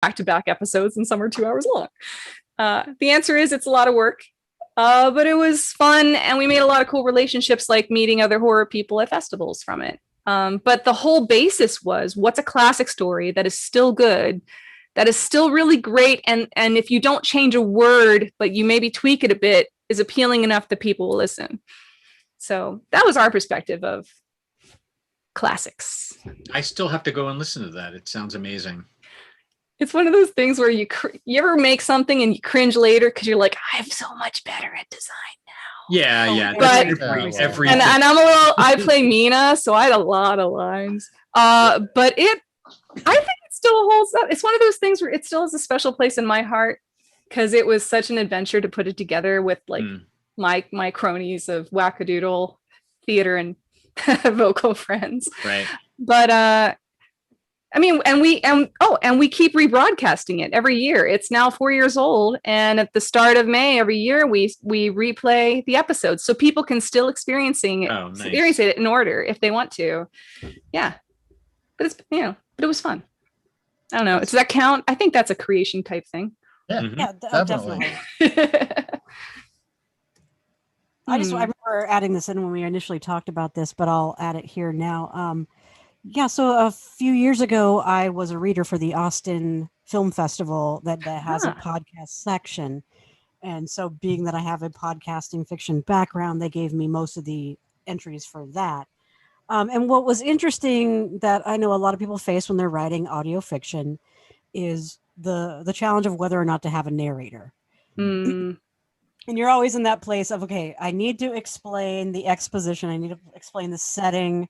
back-to-back episodes, and some are 2 hours long. The answer is it's a lot of work, but it was fun, and we made a lot of cool relationships, like meeting other horror people at festivals from it. But the whole basis was, what's a classic story that is still good, that is still really great, and if you don't change a word, but you maybe tweak it a bit, is appealing enough that people will listen. So that was our perspective of classics. I still have to go and listen to that. It sounds amazing. It's one of those things where you ever make something and you cringe later because you're like, I'm so much better at design now. Yeah. But everything. And I play Mina, so I had a lot of lines. But I think it still holds up. It's one of those things where it still has a special place in my heart, because it was such an adventure to put it together with like my cronies of wackadoodle theater and vocal friends. Right. But I mean, and we keep rebroadcasting it every year. It's now 4 years old, and at the start of May every year we replay the episodes, so people can still experience it in order if they want to. Yeah, but it's but it was fun. I don't know. Does that count? I think that's a creation type thing. Yeah, definitely. I remember adding this in when we initially talked about this, but I'll add it here now. So a few years ago, I was a reader for the Austin Film Festival that has a podcast section. And so being that I have a podcasting fiction background, they gave me most of the entries for that. And what was interesting that I know a lot of people face when they're writing audio fiction is the challenge of whether or not to have a narrator. And you're always in that place of, okay, I need to explain the exposition. I need to explain the setting.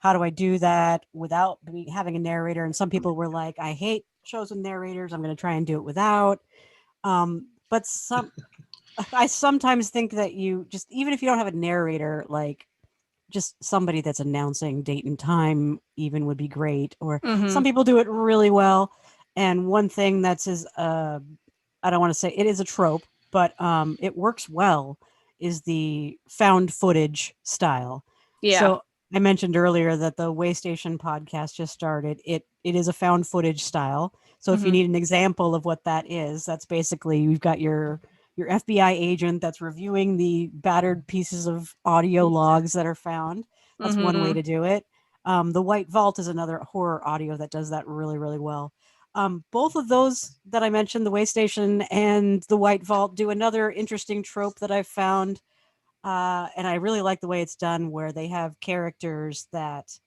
How do I do that without having a narrator? And some people were like, I hate shows with narrators. I'm going to try and do it without. But I sometimes think that you just, even if you don't have a narrator, like just somebody that's announcing date and time even would be great. Or some people do it really well. And one thing I don't want to say it is a trope, but it works well, is the found footage style. Yeah. So I mentioned earlier that the Waystation podcast just started. It is a found footage style. So if you need an example of what that is, that's basically, you've got your FBI agent that's reviewing the battered pieces of audio logs that are found. That's one way to do it. The White Vault is another horror audio that does that really, really well. Both of those that I mentioned, the Waystation and the White Vault, do another interesting trope that I've found. And I really like the way it's done, where they have characters that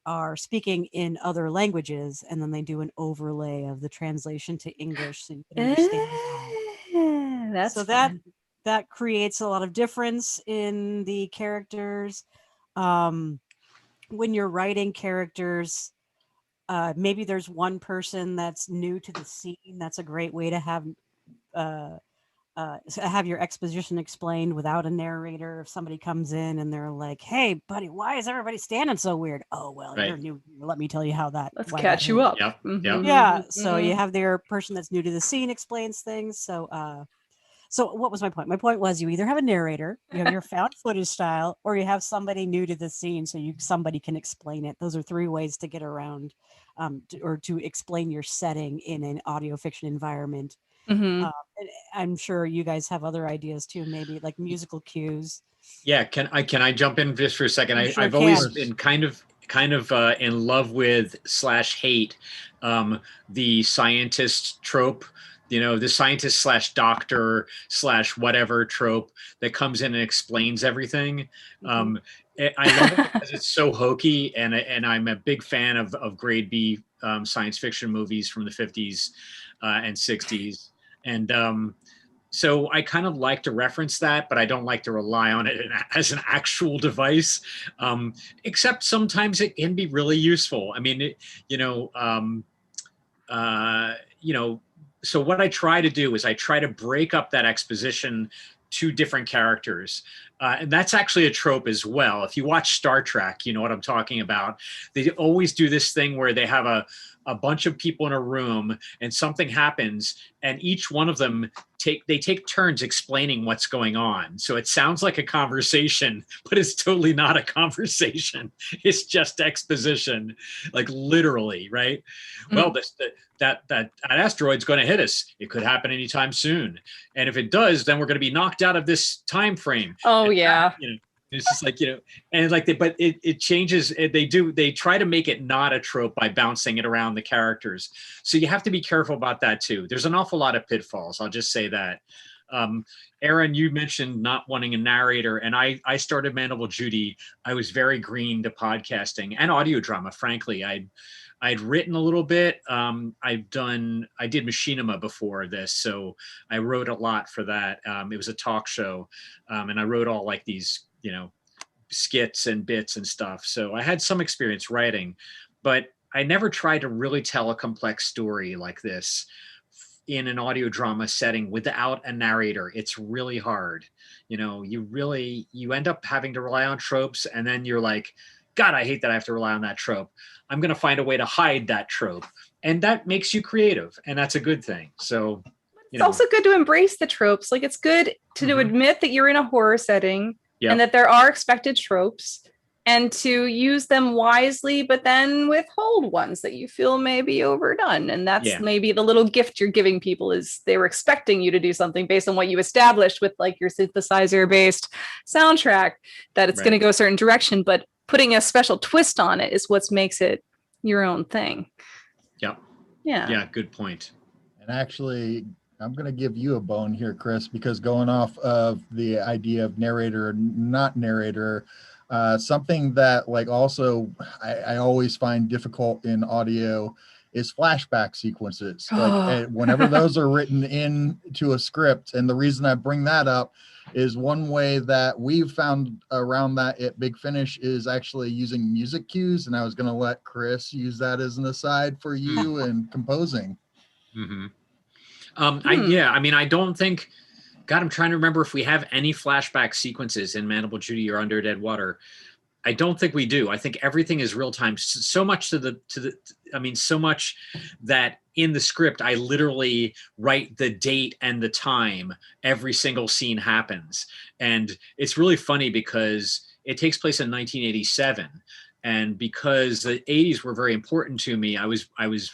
are speaking in other languages, and then they do an overlay of the translation to English so you can understand. That creates a lot of difference in the characters. When you're writing characters, maybe there's one person that's new to the scene. That's a great way to have your exposition explained without a narrator. If somebody comes in and they're like, "Hey, buddy, why is everybody standing so weird?" Oh, well, you're new. Let me tell you how that. Let's catch you up. Yep. Yeah. So you have their person that's new to the scene explains things. So what was my point? My point was, you either have a narrator, you have your found footage style, or you have somebody new to the scene, so somebody can explain it. Those are three ways to get around, or to explain your setting in an audio fiction environment. I'm sure you guys have other ideas too, maybe like musical cues. Yeah, can I jump in just for a second? I've always been kind of in love with / hate the scientist trope. The scientist / doctor / whatever trope that comes in and explains everything. I love it because it's so hokey, and I'm a big fan of grade B science fiction movies from the 50s and 60s. And so I kind of like to reference that, but I don't like to rely on it as an actual device, except sometimes it can be really useful. I mean, so what I try to do is I try to break up that exposition to different characters. And that's actually a trope as well. If you watch Star Trek, you know what I'm talking about. They always do this thing where they have a bunch of people in a room and something happens, and each one of them take turns explaining what's going on. So it sounds like a conversation, but it's totally not a conversation. It's just exposition, like literally, right? Well, that asteroid's going to hit us. It could happen anytime soon, and if it does, then we're going to be knocked out of this time frame. Oh, And, yeah. it's just like, and like but it changes. They try to make it not a trope by bouncing it around the characters. So you have to be careful about that too. There's an awful lot of pitfalls. I'll just say that. Aaron, you mentioned not wanting a narrator, and I started Mandible Judy. I was very green to podcasting and audio drama. Frankly, I'd written a little bit. I did Machinima before this, so I wrote a lot for that. It was a talk show, and I wrote all like these, skits and bits and stuff. So I had some experience writing, but I never tried to really tell a complex story like this in an audio drama setting without a narrator. It's really hard. You end up having to rely on tropes, and then you're like, God, I hate that I have to rely on that trope. I'm going to find a way to hide that trope. And that makes you creative. And that's a good thing. So, it's also good to embrace the tropes. Like, it's good to admit that you're in a horror setting and that there are expected tropes, and to use them wisely, but then withhold ones that you feel may be overdone. And that's maybe the little gift you're giving people, is they were expecting you to do something based on what you established with like your synthesizer based soundtrack, that it's going to go a certain direction, but putting a special twist on it is what makes it your own thing. Yeah, good point. And actually, I'm going to give you a bone here, Chris, because going off of the idea of narrator or not narrator, something that like also I always find difficult in audio is flashback sequences. Like whenever those are written into a script, and the reason I bring that up is one way that we've found around that at Big Finish is actually using music cues. And I was going to let Chris use that as an aside for you and composing. I don't think, God, I'm trying to remember if we have any flashback sequences in Mandible Judy or Under Dead Water. I don't think we do. I think everything is real time. So much so much that in the script, I literally write the date and the time every single scene happens. And it's really funny because it takes place in 1987. And because the 80s were very important to me, I was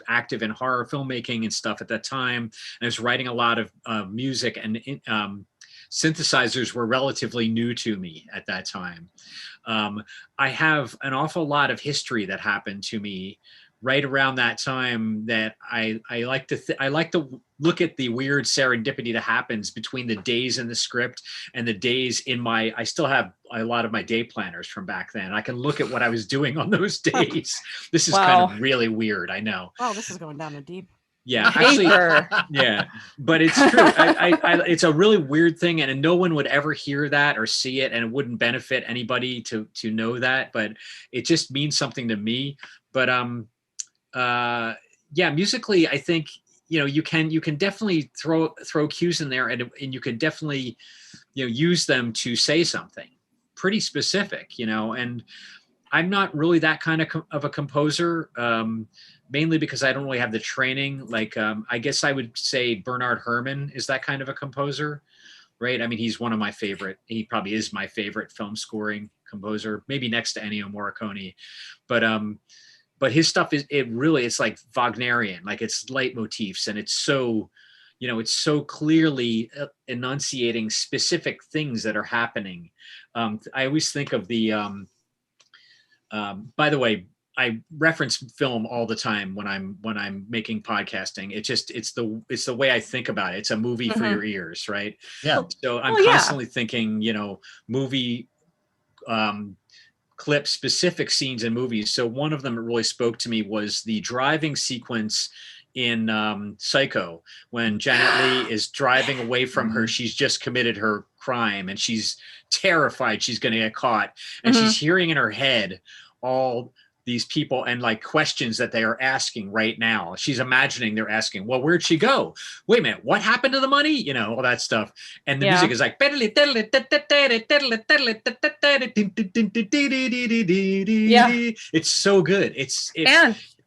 active in horror filmmaking and stuff at that time. And I was writing a lot of music, and synthesizers were relatively new to me at that time. I have an awful lot of history that happened to me right around that time that I like to look at the weird serendipity that happens between the days in the script and the days in I still have a lot of my day planners from back then. I can look at what I was doing on those days. This is kind of really weird. I know. Wow, this is going down a deep. Yeah, actually, but it's true. It's a really weird thing, and no one would ever hear that or see it, and it wouldn't benefit anybody to know that. But it just means something to me. But musically, I think you can definitely throw cues in there, and you can definitely use them to say something pretty specific. And I'm not really that kind of a composer. Mainly because I don't really have the training. Like, I guess I would say Bernard Herrmann is that kind of a composer, right? I mean, he's one of my favorite. He probably is my favorite film scoring composer, maybe next to Ennio Morricone. But his stuff it's like Wagnerian, like it's leitmotifs, and it's so, it's so clearly enunciating specific things that are happening. I always think of the, by the way, I reference film all the time when I'm making podcasting. It's the way I think about it. It's a movie for your ears, right? Yeah. So I'm constantly thinking, movie clip specific scenes in movies. So one of them that really spoke to me was the driving sequence in Psycho, when Janet Leigh is driving away from her. She's just committed her crime and she's terrified she's going to get caught, and she's hearing in her head all these people and like questions that they are asking right now. She's imagining they're asking, well, where'd she go? Wait a minute, what happened to the money? All that stuff. And the music is like, it's so good.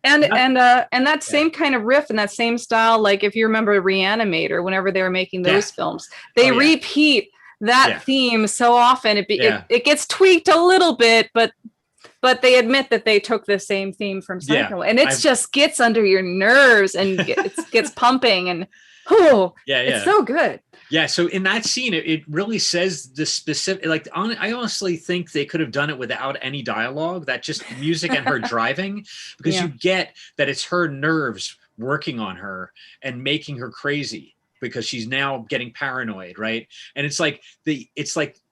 And and that Yeah. same kind of riff and that same style, like if you remember Reanimator, whenever they were making those films, they Oh, yeah. repeat that Yeah. theme so often. Yeah. It gets tweaked a little bit, but they admit that they took the same theme from Psycho, and it just gets under your nerves and gets pumping, and it's so good. Yeah, so in that scene, it really says the specific, like, I honestly think they could have done it without any dialogue, that just music and her driving, because you get that it's her nerves working on her and making her crazy because she's now getting paranoid, right? And it's like the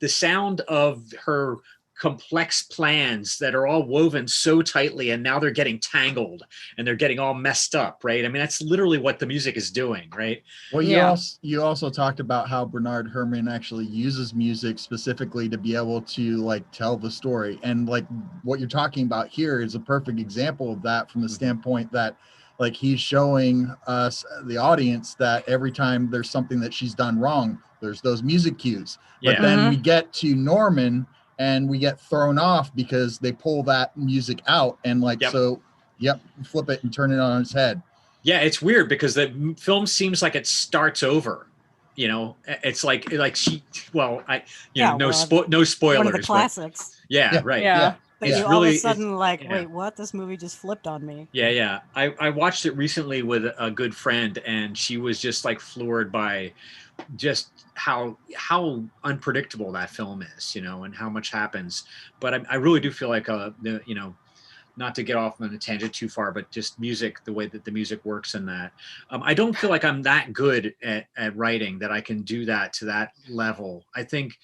sound of her complex plans that are all woven so tightly, and now they're getting tangled and they're getting all messed up, right? I mean, that's literally what the music is doing, right? Well, you also talked about how Bernard Herrmann actually uses music specifically to be able to like tell the story, and like what you're talking about here is a perfect example of that, from the standpoint that like he's showing us, the audience, that every time there's something that she's done wrong, there's those music cues. But then we get to Norman and we get thrown off because they pull that music out, and like flip it and turn it on its head. Yeah, it's weird because the film seems like it starts over. You know, it's like she. Well, no spoilers. One of the classics. Right. Yeah. But you all of a sudden wait, what? This movie just flipped on me. Yeah. I watched it recently with a good friend, and she was just like floored by just how unpredictable that film is, and how much happens. But I really do feel like not to get off on a tangent too far, but just music, the way that the music works in that. I don't feel like I'm that good at writing that I can do that to that level. I think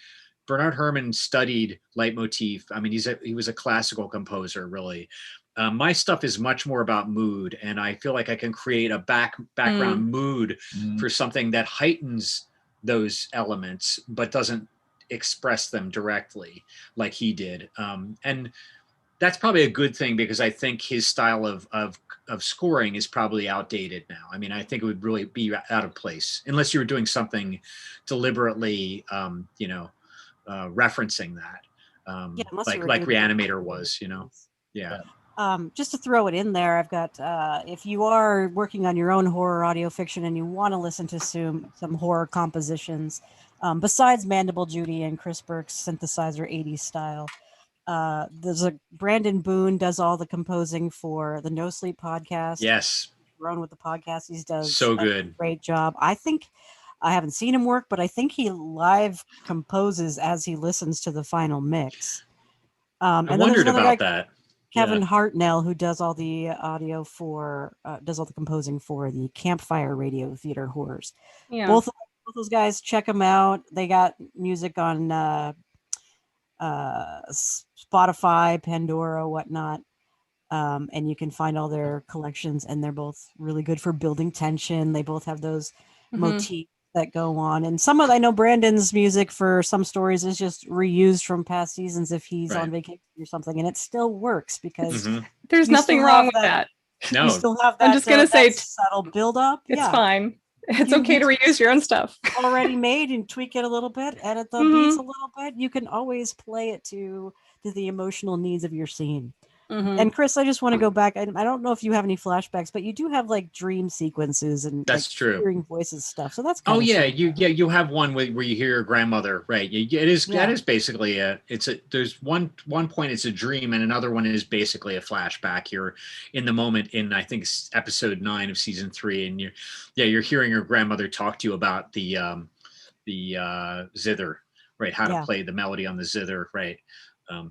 Bernard Herrmann studied leitmotif. I mean, he was a classical composer, really. My stuff is much more about mood, and I feel like I can create a background mood for something that heightens those elements, but doesn't express them directly like he did. And that's probably a good thing, because I think his style of scoring is probably outdated now. I mean, I think it would really be out of place unless you were doing something deliberately, referencing that, like Reanimator was, Yeah. Just to throw it in there, I've got, if you are working on your own horror audio fiction and you want to listen to some horror compositions, besides Mandible Judy and Chris Burke's synthesizer 80s style, there's Brandon Boone does all the composing for the No Sleep podcast. Yes. Run with the podcast. He does so good. A great job. I think, I haven't seen him work, but I think he live composes as he listens to the final mix. I wondered about that. Kevin Hartnell, who does all the audio does all the composing for the Campfire Radio Theater horrors. Yeah. Both those guys, check them out. They got music on Spotify, Pandora, whatnot. And you can find all their collections, and they're both really good for building tension. They both have those motifs that go on, and I know Brandon's music for some stories is just reused from past seasons if he's on vacation or something, and it still works because there's nothing wrong with that. No, you still have that. I'm just gonna say subtle build up. It's fine. It's okay to reuse your own stuff already made and tweak it a little bit, edit the beats a little bit. You can always play it to the emotional needs of your scene. And Chris, I just want to go back. I don't know if you have any flashbacks, but you do have like dream sequences and that's true, hearing voices stuff. So that's you have one where you hear your grandmother, right? That is basically there's one point it's a dream, and another one is basically a flashback. You're in the moment in, I think, episode 9 of season 3, and you're hearing your grandmother talk to you about the zither, right? How to play the melody on the zither, right?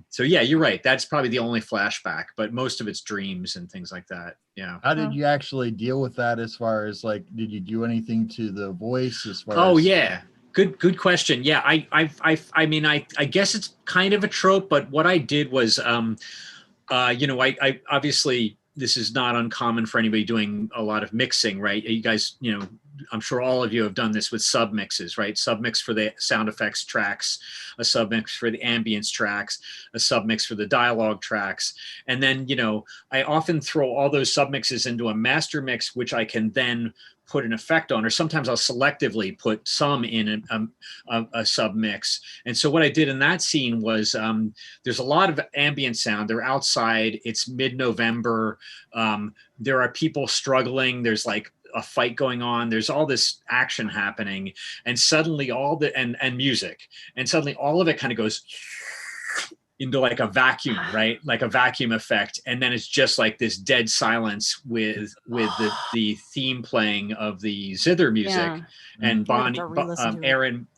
So yeah, you're right. That's probably the only flashback, but most of it's dreams and things like that. Yeah. How did you actually deal with that? As far as like, did you do anything to the voice? As far as yeah, good question. Yeah, I mean, I guess it's kind of a trope, but what I did was, I obviously this is not uncommon for anybody doing a lot of mixing, right? You guys, I'm sure all of you have done this with submixes, right? Submix for the sound effects tracks, a submix for the ambience tracks, a submix for the dialogue tracks. And then, I often throw all those submixes into a master mix, which I can then put an effect on, or sometimes I'll selectively put some in a submix. And so what I did in that scene was there's a lot of ambient sound. They're outside. It's mid-November. There are people struggling. There's like a fight going on. There's all this action happening, and suddenly and music, and suddenly all of it kind of goes into like a vacuum, right? Like a vacuum effect. And then it's just like this dead silence with the theme playing of the zither music, and Bonnie,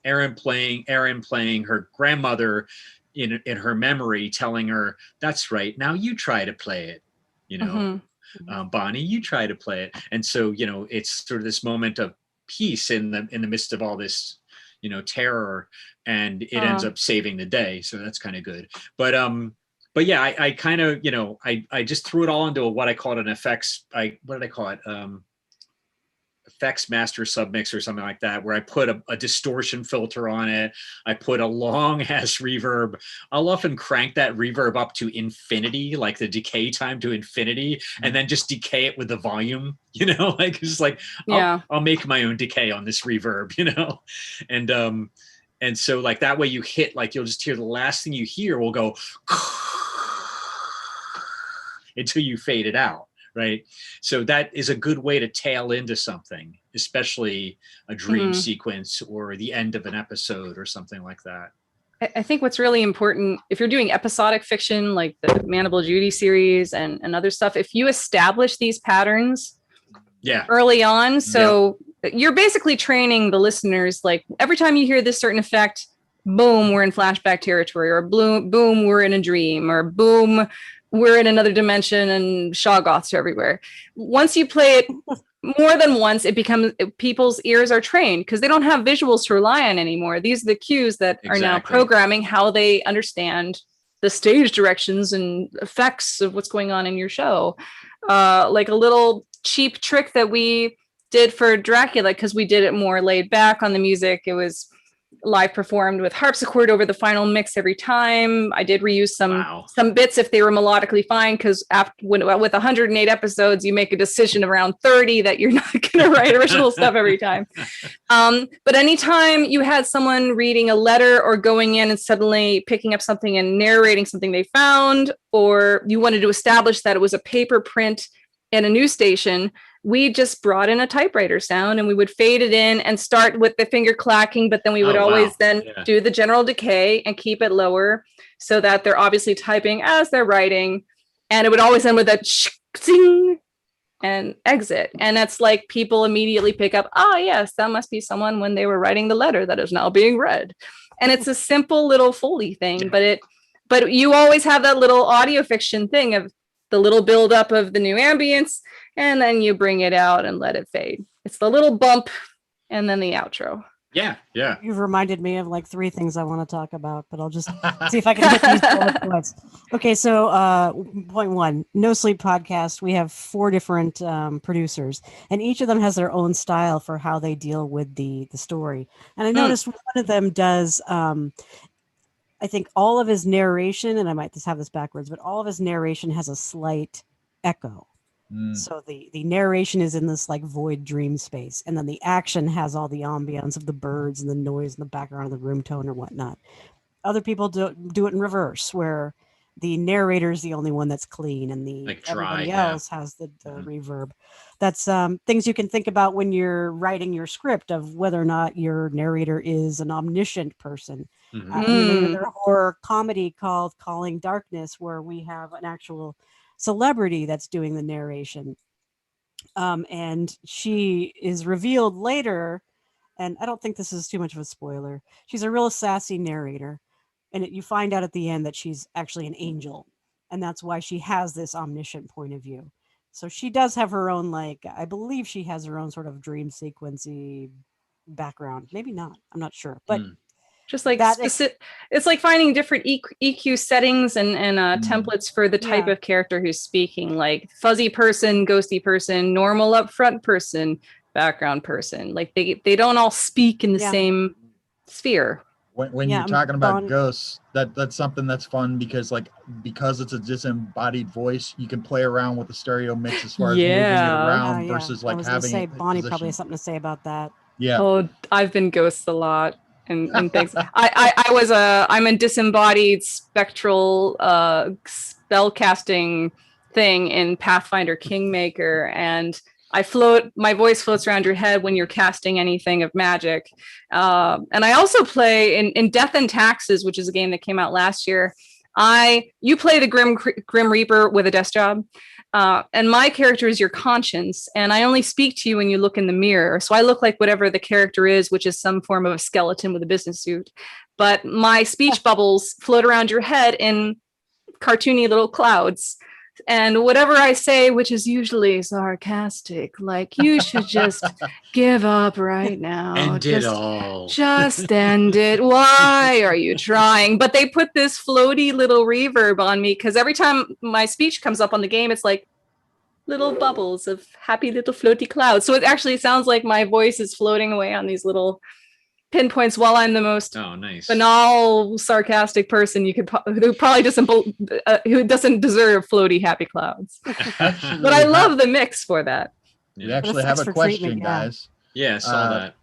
Erin playing her grandmother in her memory, telling her, "That's right. Now you try to play it, Bonnie, you try to play it." And so, it's sort of this moment of peace in the midst of all this, terror, and it ends up saving the day. So that's kind of good. But yeah, I kind of, I just threw it all into what I called an effects. What did I call it? Effects master submix or something like that, where I put a distortion filter on it. I put a long ass reverb. I'll often crank that reverb up to infinity, like the decay time to infinity, and then just decay it with the volume, like it's like, I'll make my own decay on this reverb, and so like that way you hit, like you'll just hear the last thing you hear will go until you fade it out. Right. So that is a good way to tail into something, especially a dream sequence or the end of an episode or something like that. I think what's really important, if you're doing episodic fiction, like the Mandible Judy series and other stuff, if you establish these patterns early on, so you're basically training the listeners, like every time you hear this certain effect, boom, we're in flashback territory, or boom, we're in a dream, or boom, we're in another dimension and Shoggoths are everywhere. Once you play it more than once, it becomes, people's ears are trained because they don't have visuals to rely on anymore. These are the cues that are now programming how they understand the stage directions and effects of what's going on in your show. Like a little cheap trick that we did for Dracula, because we did it more laid back on the music. It was live performed with harpsichord over the final mix every time. I did reuse some bits if they were melodically fine, because with 108 episodes, you make a decision around 30 that you're not going to write original stuff every time. But anytime you had someone reading a letter or going in and suddenly picking up something and narrating something they found, or you wanted to establish that it was a paper print in a news station, we just brought in a typewriter sound and we would fade it in and start with the finger clacking, but then we would always do the general decay and keep it lower so that they're obviously typing as they're writing. And it would always end with a zing and exit. And that's like people immediately pick up, yes, that must be someone when they were writing the letter that is now being read. And it's a simple little Foley thing, but you always have that little audio fiction thing of the little buildup of the new ambience, and then you bring it out and let it fade. It's the little bump and then the outro. Yeah. You've reminded me of like 3 things I want to talk about, but I'll just see if I can hit these bullet points. Okay, so point 1, No Sleep Podcast. We have 4 different producers, and each of them has their own style for how they deal with the story. And I noticed one of them does... I think all of his narration, and I might just have this backwards, but all of his narration has a slight echo. So the narration is in this like void dream space, and then the action has all the ambience of the birds and the noise in the background of the room tone or whatnot. Other people do it in reverse, where the narrator is the only one that's clean, and everybody else has the reverb. That's things you can think about when you're writing your script, of whether or not your narrator is an omniscient person. There's a horror comedy called Calling Darkness, where we have an actual celebrity that's doing the narration. And she is revealed later, and I don't think this is too much of a spoiler. She's a real sassy narrator. And you find out at the end that she's actually an angel. And that's why she has this omniscient point of view. So she does have her own, I believe she has her own sort of dream sequency background. Maybe not. I'm not sure. But just like that, it's like finding different EQ settings and templates for the type of character who's speaking, like fuzzy person, ghosty person, normal upfront person, background person. Like they don't all speak in the Yeah. same sphere. When Yeah, you're talking about Bonnie- ghosts, that's something that's fun because it's a disembodied voice, you can play around with the stereo mix as far as moving it Yeah. around Yeah. versus I like was gonna having say it Bonnie probably positioned. has something to say about that. Yeah. Oh, I've been ghosts a lot and things. I'm a disembodied spectral spell casting thing in Pathfinder Kingmaker, and my voice floats around your head when you're casting anything of magic. And I also play in Death and Taxes, which is a game that came out last year. You play the Grim Reaper with a desk job. And my character is your conscience, and I only speak to you when you look in the mirror. So I look like whatever the character is, which is some form of a skeleton with a business suit. But my speech bubbles float around your head in cartoony little clouds. And whatever I say, which is usually sarcastic, like you should just give up right now. End it all. Just end it. Why are you trying? But they put this floaty little reverb on me because every time my speech comes up on the game, it's like little bubbles of happy little floaty clouds. So it actually sounds like my voice is floating away on these little pinpoints while I'm the most banal, sarcastic person who probably who doesn't deserve floaty happy clouds. But I love the mix for that. We actually have a question, guys. Yeah, saw that.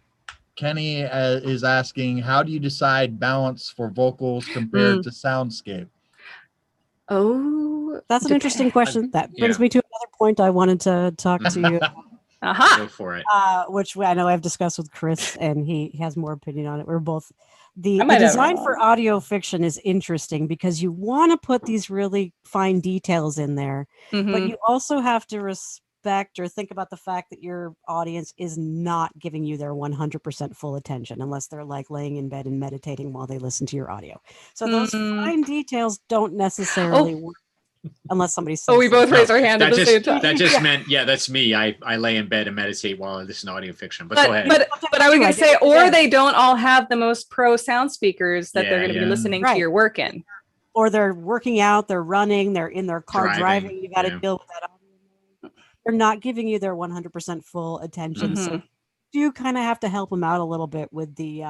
Kenny is asking, how do you decide balance for vocals compared to soundscape? Oh, that's an interesting question. That brings me to another point I wanted to talk to you about. Go for it. Which I know I've discussed with Chris, and he has more opinion on it. We're both the design for audio fiction is interesting because you want to put these really fine details in there, but you also have to respect or think about the fact that your audience is not giving you their 100% full attention unless they're like laying in bed and meditating while they listen to your audio. So those fine details don't necessarily work. Unless somebody says we both raise our hand at the same time. That just meant, that's me. I lay in bed and meditate while I listen to audio fiction. But go ahead. But I was going to say, or they don't all have the most pro sound speakers that they're going to be listening to your work in. Or they're working out, they're running, they're in their car driving. You got to deal with that. They're not giving you their 100% full attention. So you kind of have to help them out a little bit with the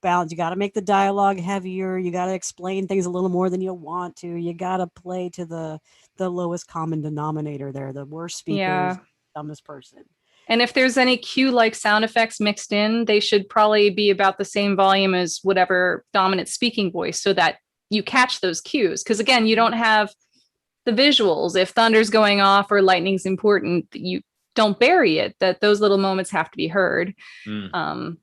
balance. You got to make the dialogue heavier. You got to explain things a little more than you want to. You got to play to the lowest common denominator there. The worst speaker, dumbest person. And if there's any cue-like sound effects mixed in, they should probably be about the same volume as whatever dominant speaking voice so that you catch those cues. Because again, you don't have the visuals. If thunder's going off or lightning's important, you don't bury it, that those little moments have to be heard. On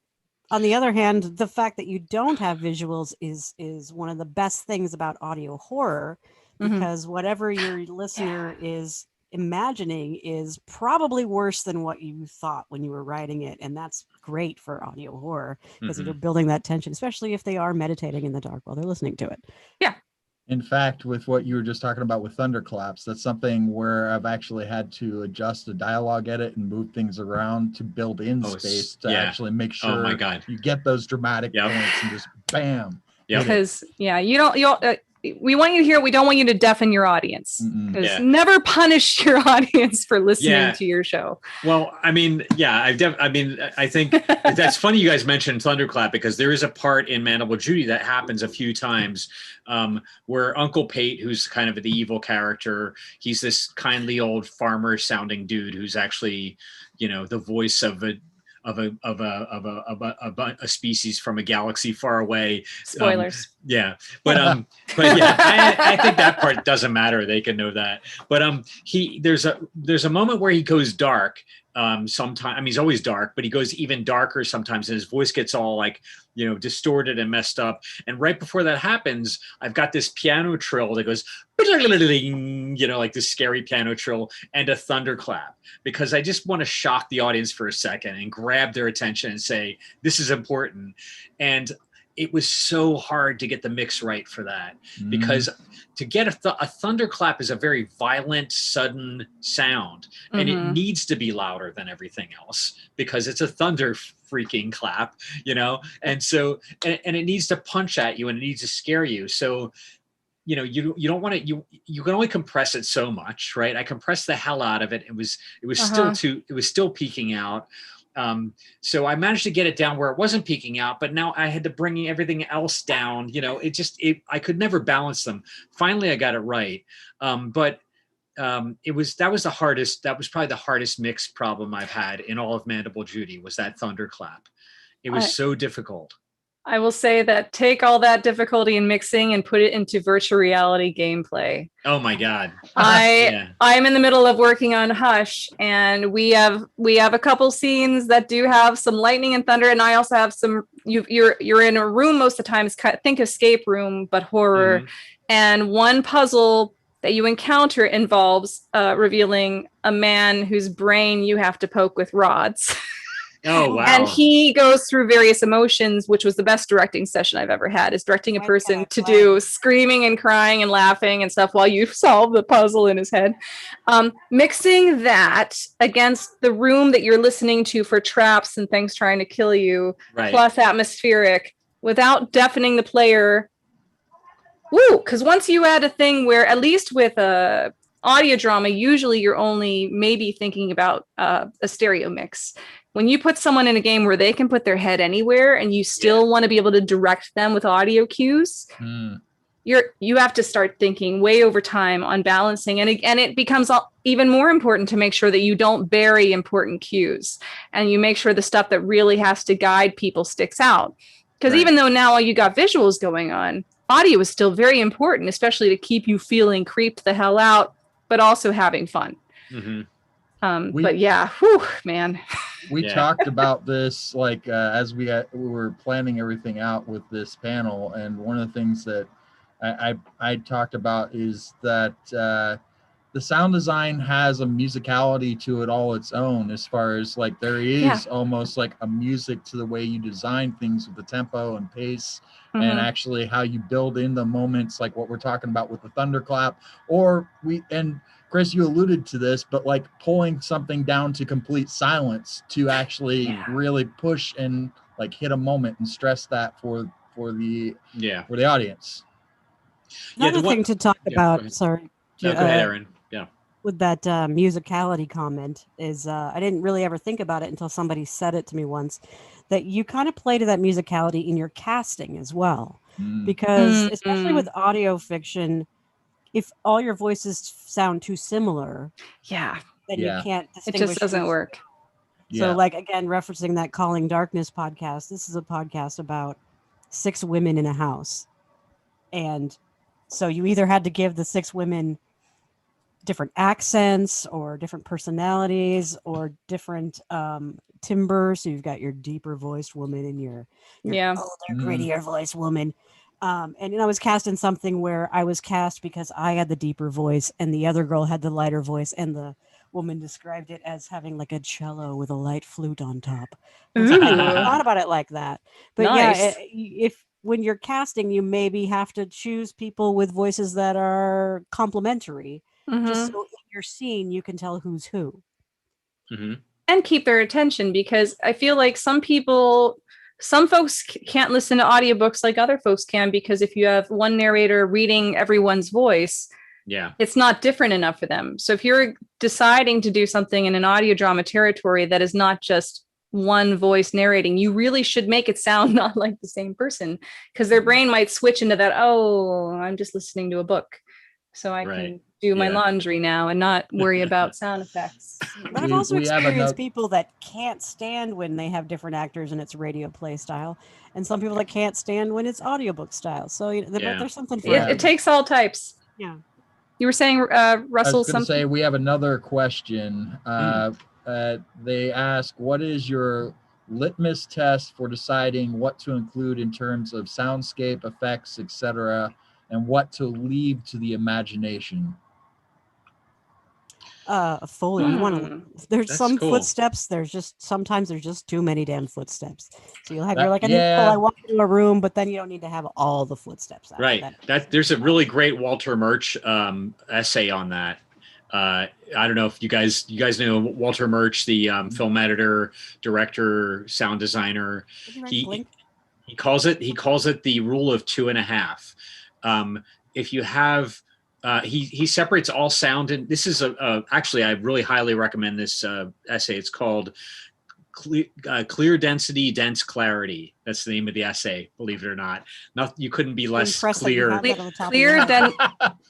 the other hand, the fact that you don't have visuals is one of the best things about audio horror, because whatever your listener is imagining is probably worse than what you thought when you were writing it. And that's great for audio horror because you're building that tension, especially if they are meditating in the dark while they're listening to it. Yeah. In fact, with what you were just talking about with thunderclaps, that's something where I've actually had to adjust the dialogue edit and move things around to build in space to actually make sure you get those dramatic points and just bam. Because we want you to hear it. We don't want you to deafen your audience. Because never punish your audience for listening to your show. Well, I mean, I think that's funny you guys mentioned thunderclap because there is a part in Mandible Judy that happens a few times where Uncle Pate, who's kind of the evil character, he's this kindly old farmer sounding dude who's actually, the voice of a species from a galaxy far away. Spoilers. But I think that part doesn't matter. They can know that. But there's a moment where he goes dark. Sometimes, I mean, he's always dark, but he goes even darker sometimes, and his voice gets all distorted and messed up. And right before that happens, I've got this piano trill that goes, like this scary piano trill, and a thunderclap, because I just want to shock the audience for a second and grab their attention and say, this is important. And it was so hard to get the mix right for that, because to get a thunderclap is a very violent, sudden sound, and it needs to be louder than everything else because it's a thunder freaking clap, and so, and it needs to punch at you and it needs to scare you. So you don't want to, you can only compress it so much, right? I compressed the hell out of it. It was still peaking out. So I managed to get it down where it wasn't peaking out, but now I had to bring everything else down. I could never balance them. Finally, I got it right. That was probably the hardest mix problem I've had in all of Mandible Judy, was that thunderclap. It was so difficult. I will say that take all that difficulty in mixing and put it into virtual reality gameplay. Oh my God. I'm in the middle of working on Hush, and we have a couple scenes that do have some lightning and thunder, and I also have some, you're in a room most of the time, think escape room, but horror. Mm-hmm. And one puzzle that you encounter involves revealing a man whose brain you have to poke with rods. Oh, wow. And he goes through various emotions, which was the best directing session I've ever had, is directing a person to do screaming and crying and laughing and stuff while you solve the puzzle in his head. Mixing that against the room that you're listening to for traps and things trying to kill you, plus atmospheric, without deafening the player. Woo! Because once you add a thing where, at least with a audio drama, usually you're only maybe thinking about a stereo mix. When you put someone in a game where they can put their head anywhere and you still want to be able to direct them with audio cues, you have to start thinking way over time on balancing. And it becomes even more important to make sure that you don't bury important cues and you make sure the stuff that really has to guide people sticks out. Because even though now you got visuals going on, audio is still very important, especially to keep you feeling creeped the hell out, but also having fun. Mm-hmm. But yeah, whew, man. We talked about this as we were planning everything out with this panel, and one of the things that I talked about is that the sound design has a musicality to it all its own, as far as there is almost like a music to the way you design things with the tempo and pace, and actually how you build in the moments, like what we're talking about with the thunderclap, and Chris, you alluded to this, but pulling something down to complete silence to actually really push and hit a moment and stress that for the audience. Another thing to talk about. Sorry. No, go ahead, Aaron. Yeah. With that musicality comment is I didn't really ever think about it until somebody said it to me once, that you kind of play to that musicality in your casting as well, because especially with audio fiction, if all your voices sound too similar, then you can't distinguish. It just doesn't work. So again, referencing that Calling Darkness podcast, this is a podcast about 6 women in a house. And so you either had to give the 6 women different accents or different personalities or different timbre. So you've got your deeper voiced woman and your older, grittier voiced woman. And I was cast in something where I was cast because I had the deeper voice and the other girl had the lighter voice, and the woman described it as having a cello with a light flute on top. So I never thought about it like that. But if when you're casting, you maybe have to choose people with voices that are complementary, just so in your scene you can tell who's who. And keep their attention, because I feel like some folks can't listen to audiobooks like other folks can, because if you have one narrator reading everyone's voice, it's not different enough for them. So if you're deciding to do something in an audio drama territory that is not just one voice narrating, you really should make it sound not like the same person, because their brain might switch into that, I'm just listening to a book, so I can do my laundry now and not worry about sound effects. But I've also experienced people that can't stand when they have different actors and it's radio play style, and some people that can't stand when it's audiobook style. So there's something for it. It takes all types. Yeah. You were saying, Russell, I was going to say we have another question. They ask, what is your litmus test for deciding what to include in terms of soundscape, effects, etc., and what to leave to the imagination? Foley. You want to? There's some footsteps. Sometimes there's just too many damn footsteps. So you'll have I walk into a room, but then you don't need to have all the footsteps. There's a really great Walter Murch essay on that. I don't know if you guys know Walter Murch, the film editor, director, sound designer. He calls it the rule of 2.5. if you have, he separates all sound, and this is actually, I really highly recommend this essay. It's called Clear Density, Dense Clarity. That's the name of the essay, believe it or not. You couldn't be less clear.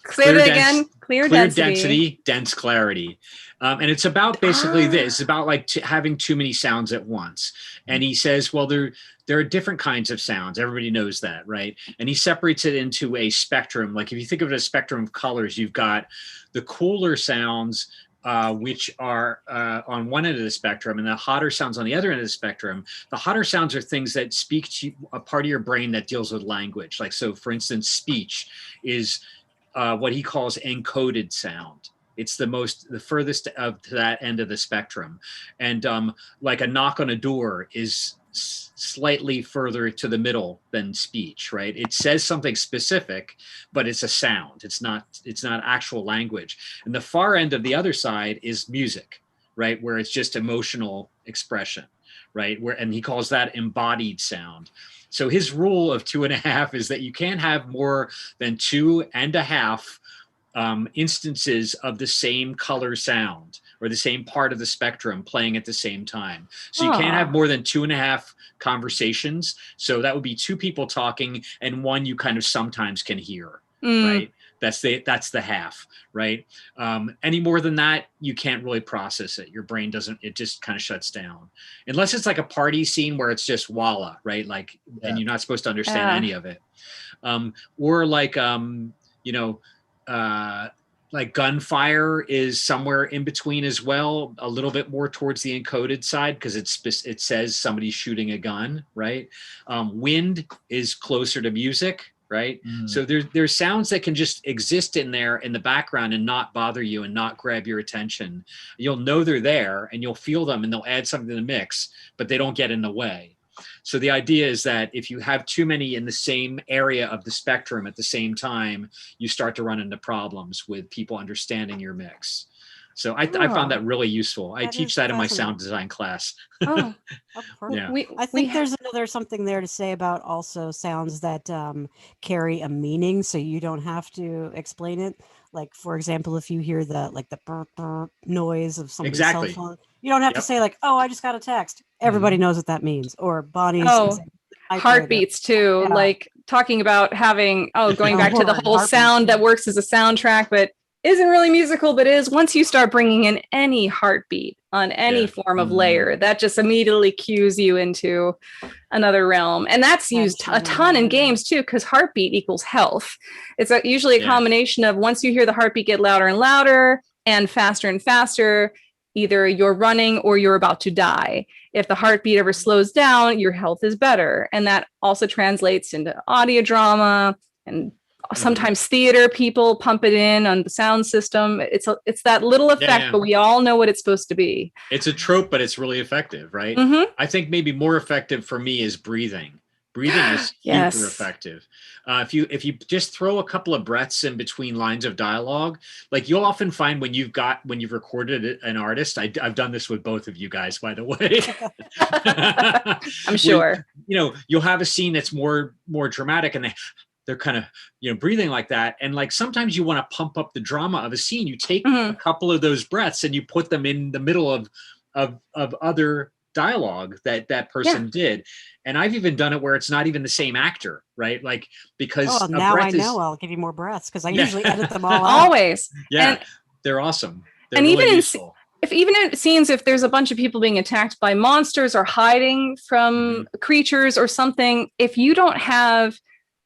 Clear density, dense clarity. And it's about basically this, about like having too many sounds at once. And he says, well, there are different kinds of sounds. Everybody knows that, right? And he separates it into a spectrum. Like if you think of it as a spectrum of colors, you've got the cooler sounds, which are on one end of the spectrum, and the hotter sounds on the other end of the spectrum. The hotter sounds are things that speak to a part of your brain that deals with language. Like, so for instance, speech is what he calls encoded sound. It's the furthest to that end of the spectrum. And like a knock on a door is slightly further to the middle than speech, right? It says something specific, but it's a sound. It's not actual language. And the far end of the other side is music, right? Where it's just emotional expression, right? And he calls that embodied sound. So his rule of 2.5 is that you can't have more than 2.5 instances of the same color sound or the same part of the spectrum playing at the same time. So you can't have more than 2.5 conversations. So that would be 2 people talking and one you kind of sometimes can hear, right? That's the half, right? Any more than that, you can't really process it. Your brain doesn't, it just kind of shuts down. Unless it's like a party scene where it's just voila, right? Like, and you're not supposed to understand any of it. Or like, like gunfire is somewhere in between as well, a little bit more towards the encoded side because it says somebody's shooting a gun, right? Wind is closer to music, right? So there's sounds that can just exist in there in the background and not bother you and not grab your attention. You'll know they're there and you'll feel them and they'll add something to the mix, but they don't get in the way. So the idea is that if you have too many in the same area of the spectrum at the same time, you start to run into problems with people understanding your mix. So I found that really useful. I teach that in my sound design class. Yeah. I think there's something there to say about also sounds that carry a meaning, so you don't have to explain it. Like, for example, if you hear the burp, burp noise of somebody's cell phone, you don't have to say like, "Oh, I just got a text." Everybody knows what that means. Or Bonnie's heartbeats too. Yeah. Like talking about having going back to the whole sound that works as a soundtrack, but isn't really musical, but is once you start bringing in any heartbeat on any form of layer, that just immediately cues you into another realm. And that's used a ton in games too, because heartbeat equals health. It's usually a combination of once you hear the heartbeat get louder and louder and faster, either you're running or you're about to die. If the heartbeat ever slows down, your health is better. And that also translates into audio drama and sometimes theater. People pump it in on the sound system. It's that little effect, but we all know what it's supposed to be. It's a trope, but it's really effective, right? I think maybe more effective for me is breathing. Breathing is super effective. If you just throw a couple of breaths in between lines of dialogue, like you'll often find when you've recorded an artist, I've done this with both of you guys, by the way. I'm sure. You'll have a scene that's more dramatic and they're kind of, breathing like that. And like, sometimes you want to pump up the drama of a scene. You take a couple of those breaths and you put them in the middle of other dialogue that person did. And I've even done it where it's not even the same actor, right? Like, because now I know I'll give you more breaths because I usually edit them all out. Always. Yeah. And they're awesome. They're and really even useful. Even in scenes, if there's a bunch of people being attacked by monsters or hiding from creatures or something, if you don't have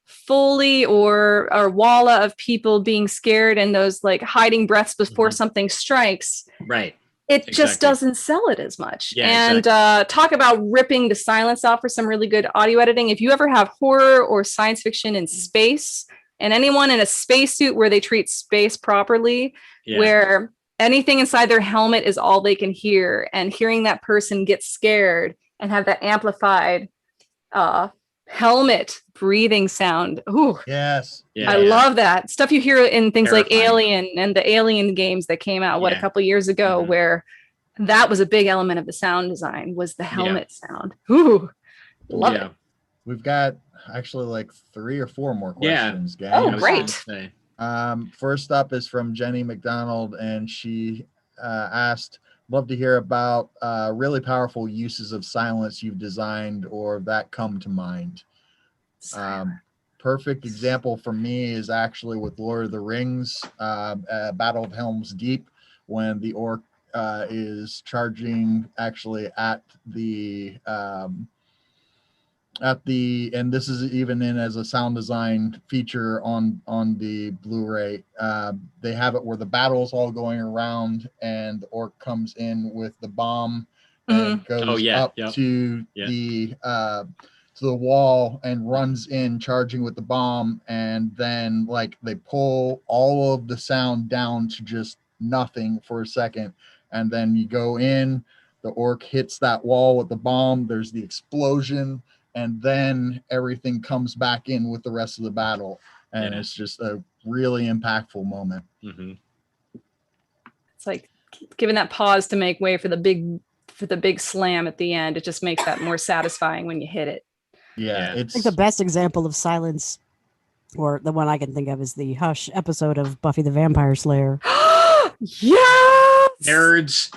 Foley or walla of people being scared and those like hiding breaths before something strikes, right? It just doesn't sell it as much. Yeah, and talk about ripping the silence out for some really good audio editing. If you ever have horror or science fiction in space, and anyone in a spacesuit where they treat space properly, where anything inside their helmet is all they can hear, and hearing that person get scared and have that amplified helmet breathing sound. Ooh, yes. I love that stuff you hear in things like Alien and the Alien games that came out a couple years ago, where that was a big element of the sound design was the helmet sound. Ooh, love it. We've got actually like 3 or 4 more Yeah. questions, gang. Oh, I was great. gonna say. First up is from Jenny McDonald, and she asked, love to hear about really powerful uses of silence you've designed or that come to mind. Perfect example for me is actually with Lord of the Rings, Battle of Helm's Deep, when the orc is charging actually at the and this is even in as a sound design feature on the Blu-ray. They have it where the battle's all going around and the orc comes in with the bomb and goes up to the wall and runs in charging with the bomb, and then like they pull all of the sound down to just nothing for a second, and then you go in, the orc hits that wall with the bomb, there's the explosion, and then everything comes back in with the rest of the battle, and it's just a really impactful moment. It's like giving that pause to make way for the big slam at the end. It just makes that more satisfying when you hit it. Yeah, I think the best example of silence, or the one I can think of, is the Hush episode of Buffy the Vampire Slayer. Yes! Nerds.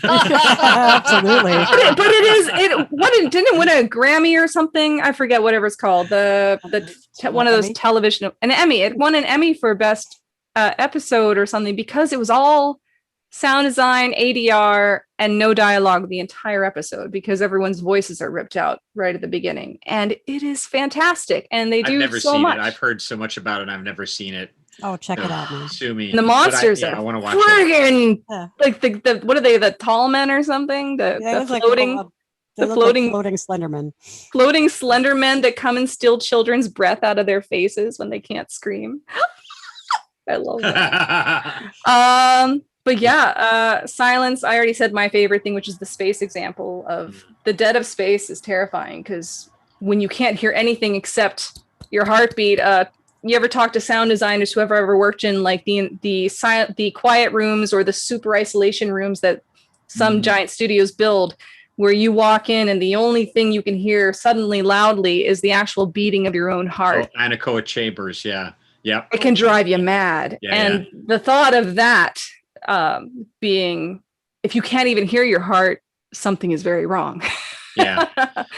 Absolutely. But didn't it win a Grammy or something? I forget whatever it's called. One of those Emmy? television, an Emmy. It won an Emmy for best episode or something because it was all sound design, ADR, and no dialogue the entire episode because everyone's voices are ripped out right at the beginning, and it is fantastic. And they do I've never so seen much. it. I've heard so much about it. I've never seen it. Oh, check it out, man. Sue me. And the monsters I are want to watch it. friggin' like the what are they? The tall men or something? The floating, like, they look floating, like floating Slendermen. floating slender men that come and steal children's breath out of their faces when they can't scream. I love that. But yeah, silence. I already said my favorite thing, which is the space example of the dead of space is terrifying because when you can't hear anything except your heartbeat. You ever talk to sound designers who have ever worked in like the quiet rooms or the super isolation rooms that some giant studios build, where you walk in and the only thing you can hear suddenly loudly is the actual beating of your own heart. Oh, anechoic chambers. Yeah. Yep. It can drive you mad. And the thought of that being, if you can't even hear your heart, something is very wrong. Yeah.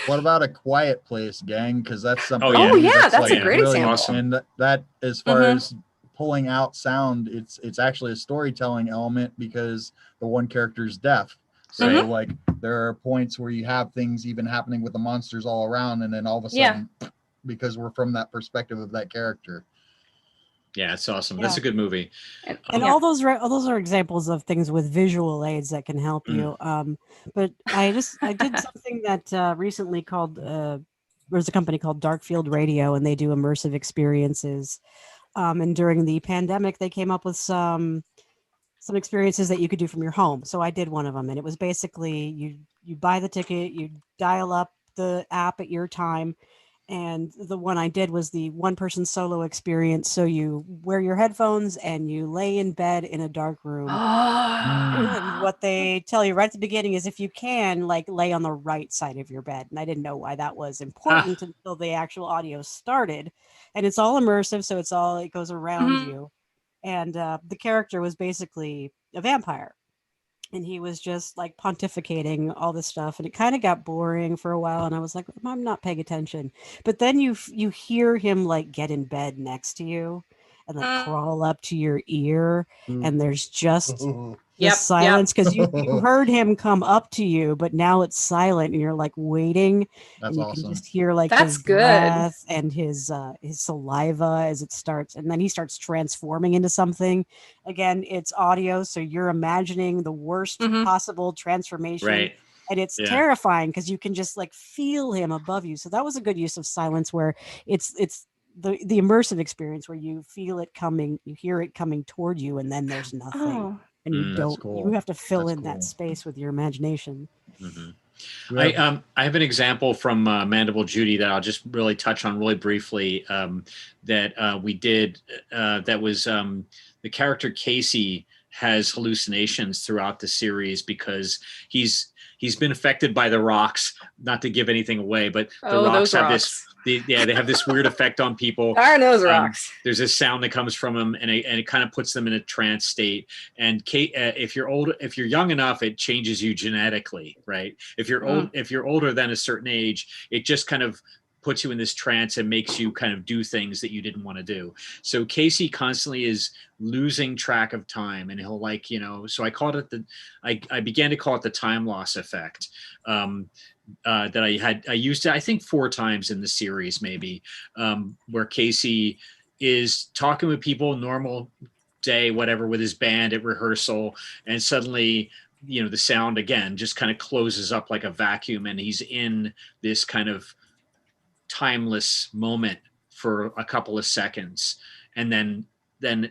What about A Quiet Place, gang? Because that's something. That's like a great really example. Awesome. And that as far as pulling out sound, it's actually a storytelling element because the one character is deaf. So like there are points where you have things even happening with the monsters all around, and then all of a sudden, because we're from that perspective of that character. Yeah, it's awesome. That's a good movie. And all those are examples of things with visual aids that can help you. But I did something that recently called there's a company called Darkfield Radio, and they do immersive experiences. And during the pandemic, they came up with some experiences that you could do from your home. So I did one of them, and it was basically you buy the ticket, you dial up the app at your time. And the one I did was the one-person solo experience. So you wear your headphones and you lay in bed in a dark room. And what they tell you right at the beginning is if you can, like, lay on the right side of your bed. And I didn't know why that was important until the actual audio started. And it's all immersive, so it goes around you. And the character was basically a vampire. And he was just like pontificating all this stuff, and it kind of got boring for a while, and I was like, I'm not paying attention. But then you hear him like get in bed next to you and like crawl up to your ear, and there's just silence because you heard him come up to you, but now it's silent, and you're like waiting. That's and you awesome. can just hear like his breath and his saliva as it starts, and then he starts transforming into something. Again, it's audio, so you're imagining the worst possible transformation, and it's terrifying because you can just like feel him above you. So that was a good use of silence, where it's the immersive experience where you feel it coming, you hear it coming toward you, and then there's nothing. And you don't. You have to fill in that space with your imagination. I have an example from Mandible Judy that I'll just really touch on really briefly. That we did. That was the character Casey has hallucinations throughout the series because he's he's been affected by the rocks. Not to give anything away, but the Oh, rocks those have rocks. they have this weird effect on people. Darn those rocks. There's this sound that comes from them, and it kind of puts them in a trance state. And if you're young enough, it changes you genetically, right? If you're older than a certain age, it just kind of puts you in this trance and makes you kind of do things that you didn't want to do. So Casey constantly is losing track of time, and he'll so I called it I began to call it the time loss effect. That I used it, I think 4 times in the series, maybe, where Casey is talking with people, normal day, whatever, with his band at rehearsal, and suddenly, the sound again just kind of closes up like a vacuum, and he's in this kind of timeless moment for a couple of seconds, and then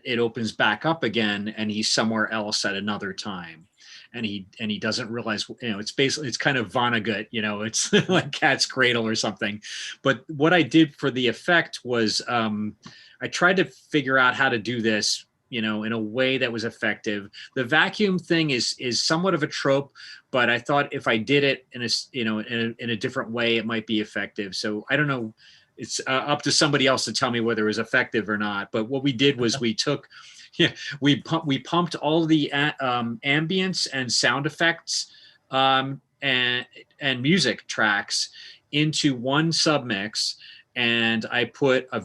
it opens back up again, and he's somewhere else at another time. And he doesn't realize, it's kind of Vonnegut, it's like Cat's Cradle or something. But what I did for the effect was I tried to figure out how to do this, in a way that was effective. The vacuum thing is somewhat of a trope, but I thought if I did it in a different way, it might be effective. So I don't know. It's up to somebody else to tell me whether it was effective or not. But what we did was we pumped all the ambience and sound effects and music tracks into one submix, and I put a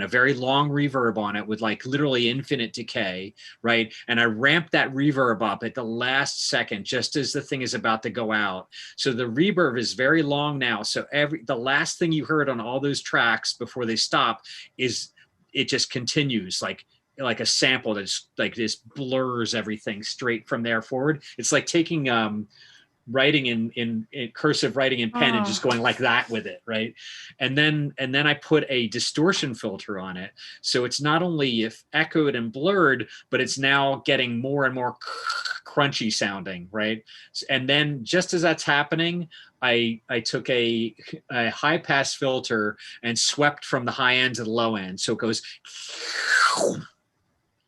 very long reverb on it with like literally infinite decay, right? And I ramped that reverb up at the last second, just as the thing is about to go out. So the reverb is very long now. So the last thing you heard on all those tracks before they stop is it just continues like a sample that's like this blurs everything straight from there forward. It's like taking writing in cursive writing in pen and just going like that with it, right? And then I put a distortion filter on it, so it's not only echoed and blurred, but it's now getting more and more crunchy sounding, right? And then just as that's happening, I took a high pass filter and swept from the high end to the low end, so it goes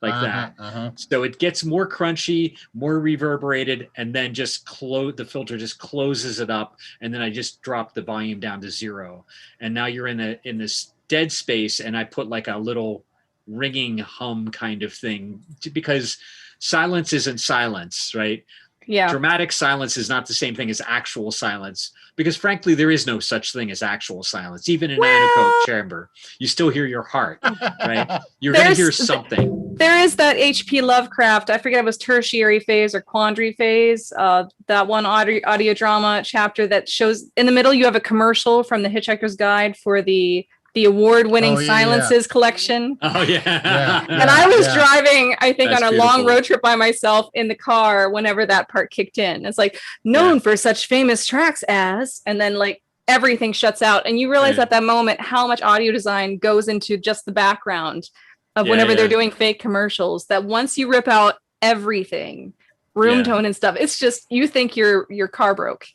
like that. So it gets more crunchy, more reverberated, and then the filter just closes it up, and then I just drop the volume down to 0. And now you're in this dead space, and I put like a little ringing hum kind of thing, because silence isn't silence, right? Yeah. Dramatic silence is not the same thing as actual silence, because frankly, there is no such thing as actual silence. Even in anechoic chamber, you still hear your heart, right? You're going to hear something. There is that H.P. Lovecraft, I forget if it was tertiary phase or quandary phase, that one audio drama chapter that shows in the middle, you have a commercial from the Hitchhiker's Guide for the award-winning Silences collection. Oh, yeah. And I was driving, I think, That's on a beautiful. long road trip by myself in the car whenever that part kicked in. It's like, known for such famous tracks as, and then like everything shuts out. And you realize at that moment how much audio design goes into just the background of whenever they're doing fake commercials, that once you rip out everything, room tone and stuff, it's just, you think your car broke.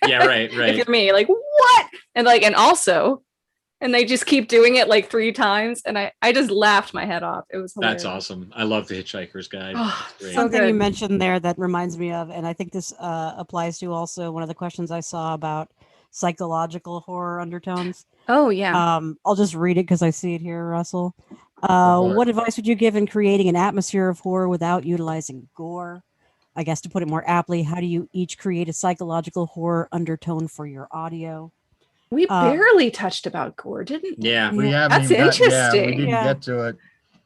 Yeah, right. If you're me, like, what? And like, and they just keep doing it like 3 times. And I just laughed my head off. It was hilarious. That's awesome. I love the Hitchhiker's Guide. Something you mentioned there that reminds me of, and I think this applies to also one of the questions I saw about psychological horror undertones. Oh, yeah. I'll just read it because I see it here, Russell. What advice would you give in creating an atmosphere of horror without utilizing gore? I guess to put it more aptly, how do you each create a psychological horror undertone for your audio? We barely touched about gore, didn't we? Yeah. That's interesting. We didn't get to it.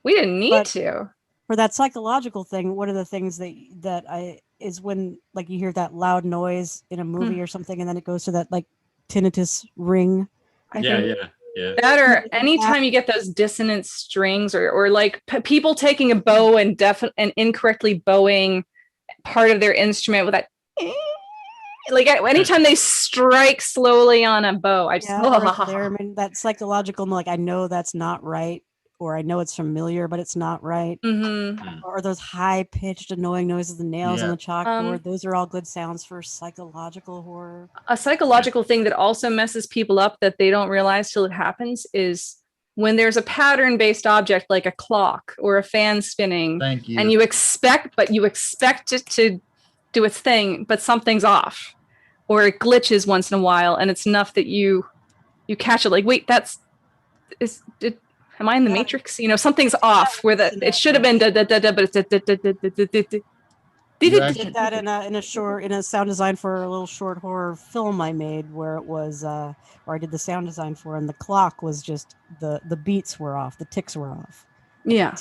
We didn't need to. For that psychological thing, one of the things that is when like you hear that loud noise in a movie or something, and then it goes to that like tinnitus ring. Yeah. That, or anytime you get those dissonant strings, or like people taking a bow and incorrectly bowing part of their instrument with that. Like anytime they strike slowly on a bow, I just I mean, that psychological, like I know that's not right, or I know it's familiar, but it's not right. Or those high pitched, annoying noises, the nails on the chalkboard. Those are all good sounds for psychological horror. A psychological thing that also messes people up that they don't realize till it happens is when there's a pattern-based object like a clock or a fan spinning, and you expect it to do its thing, but something's off. or it glitches once in a while, and it's enough that you catch it. Like, wait, am I in the Matrix? You know, something's off where it should have been da da da da, but it's da da da da da da da. I did that in a sound design for a little short horror film I made where it was where I did the sound design for, and the clock was just the beats were off, the ticks were off. Yeah.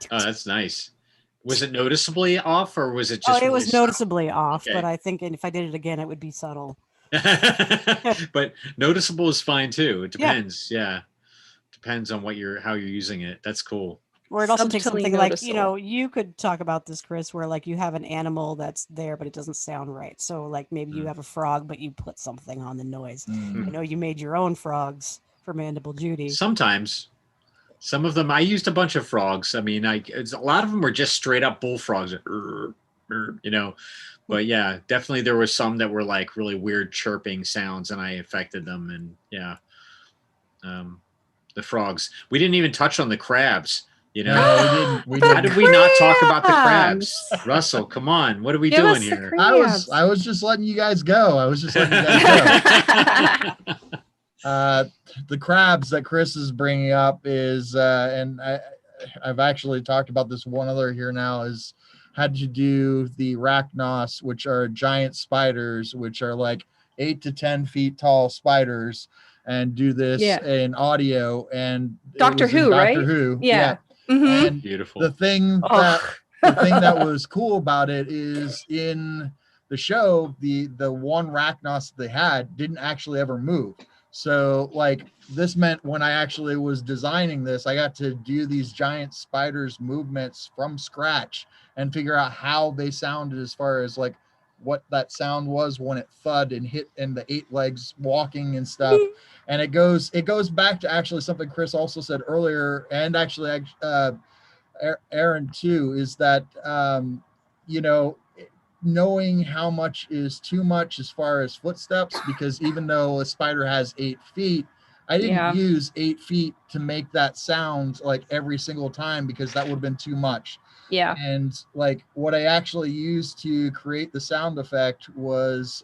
Oh, that's nice. Was it noticeably off, or was it just? It was noticeably off, okay. But I think if I did it again, it would be subtle. But noticeable is fine too. It depends. Yeah. Depends on how you're using it. That's cool. Or it also takes something like, you know, you could talk about this, Chris, where like you have an animal that's there, but it doesn't sound right. So like maybe you have a frog, but you put something on the noise. I know you made your own frogs for Mandible Judy. Sometimes. Some of them, I used a bunch of frogs. I mean, a lot of them were just straight up bullfrogs, you know. But yeah, definitely there were some that were like really weird chirping sounds, and I affected them. And yeah, the frogs. We didn't even touch on the crabs. You know, no, we didn't. How did we not talk about the crabs? Russell, come on. What are we doing here? I was just letting you guys go. The crabs that Chris is bringing up is, and I've actually talked about this one other here now, is had to do the arachnos, which are giant spiders, which are like 8 to 10 feet tall spiders, and do this in audio. And Doctor Who, right? Doctor Who, yeah. Mm-hmm. And beautiful. The thing that was cool about it is in the show, the one arachnos they had didn't actually ever move. So like this meant when I actually was designing this, I got to do these giant spiders movements from scratch and figure out how they sounded as far as like what that sound was when it thud and hit and the 8 legs walking and stuff. And it goes back to actually something Chris also said earlier, and actually Aaron too, is that you know, knowing how much is too much as far as footsteps, because even though a spider has 8 feet, I didn't use 8 feet to make that sound like every single time, because that would have been too much. Yeah. And like what I actually used to create the sound effect was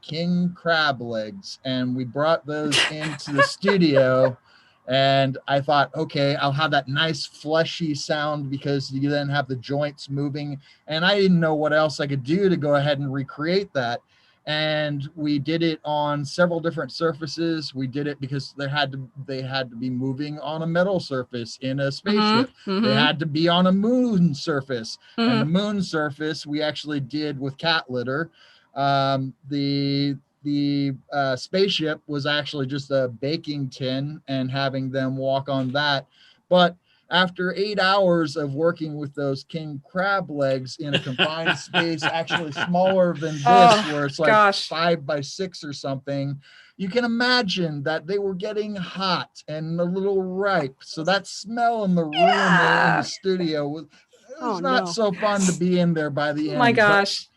king crab legs, and we brought those into the studio. And I thought, okay, I'll have that nice fleshy sound because you then have the joints moving. And I didn't know what else I could do to go ahead and recreate that. And we did it on several different surfaces. We did it because they had to be moving on a metal surface in a spaceship. They had to be on a moon surface. And the moon surface we actually did with cat litter. The spaceship was actually just a baking tin and having them walk on that. But after 8 hours of working with those king crab legs in a confined space, actually smaller than this, where it's like 5 by 6 or something, you can imagine that they were getting hot and a little ripe. So that smell in the room in the studio was not so fun to be in there by the end. Oh my gosh.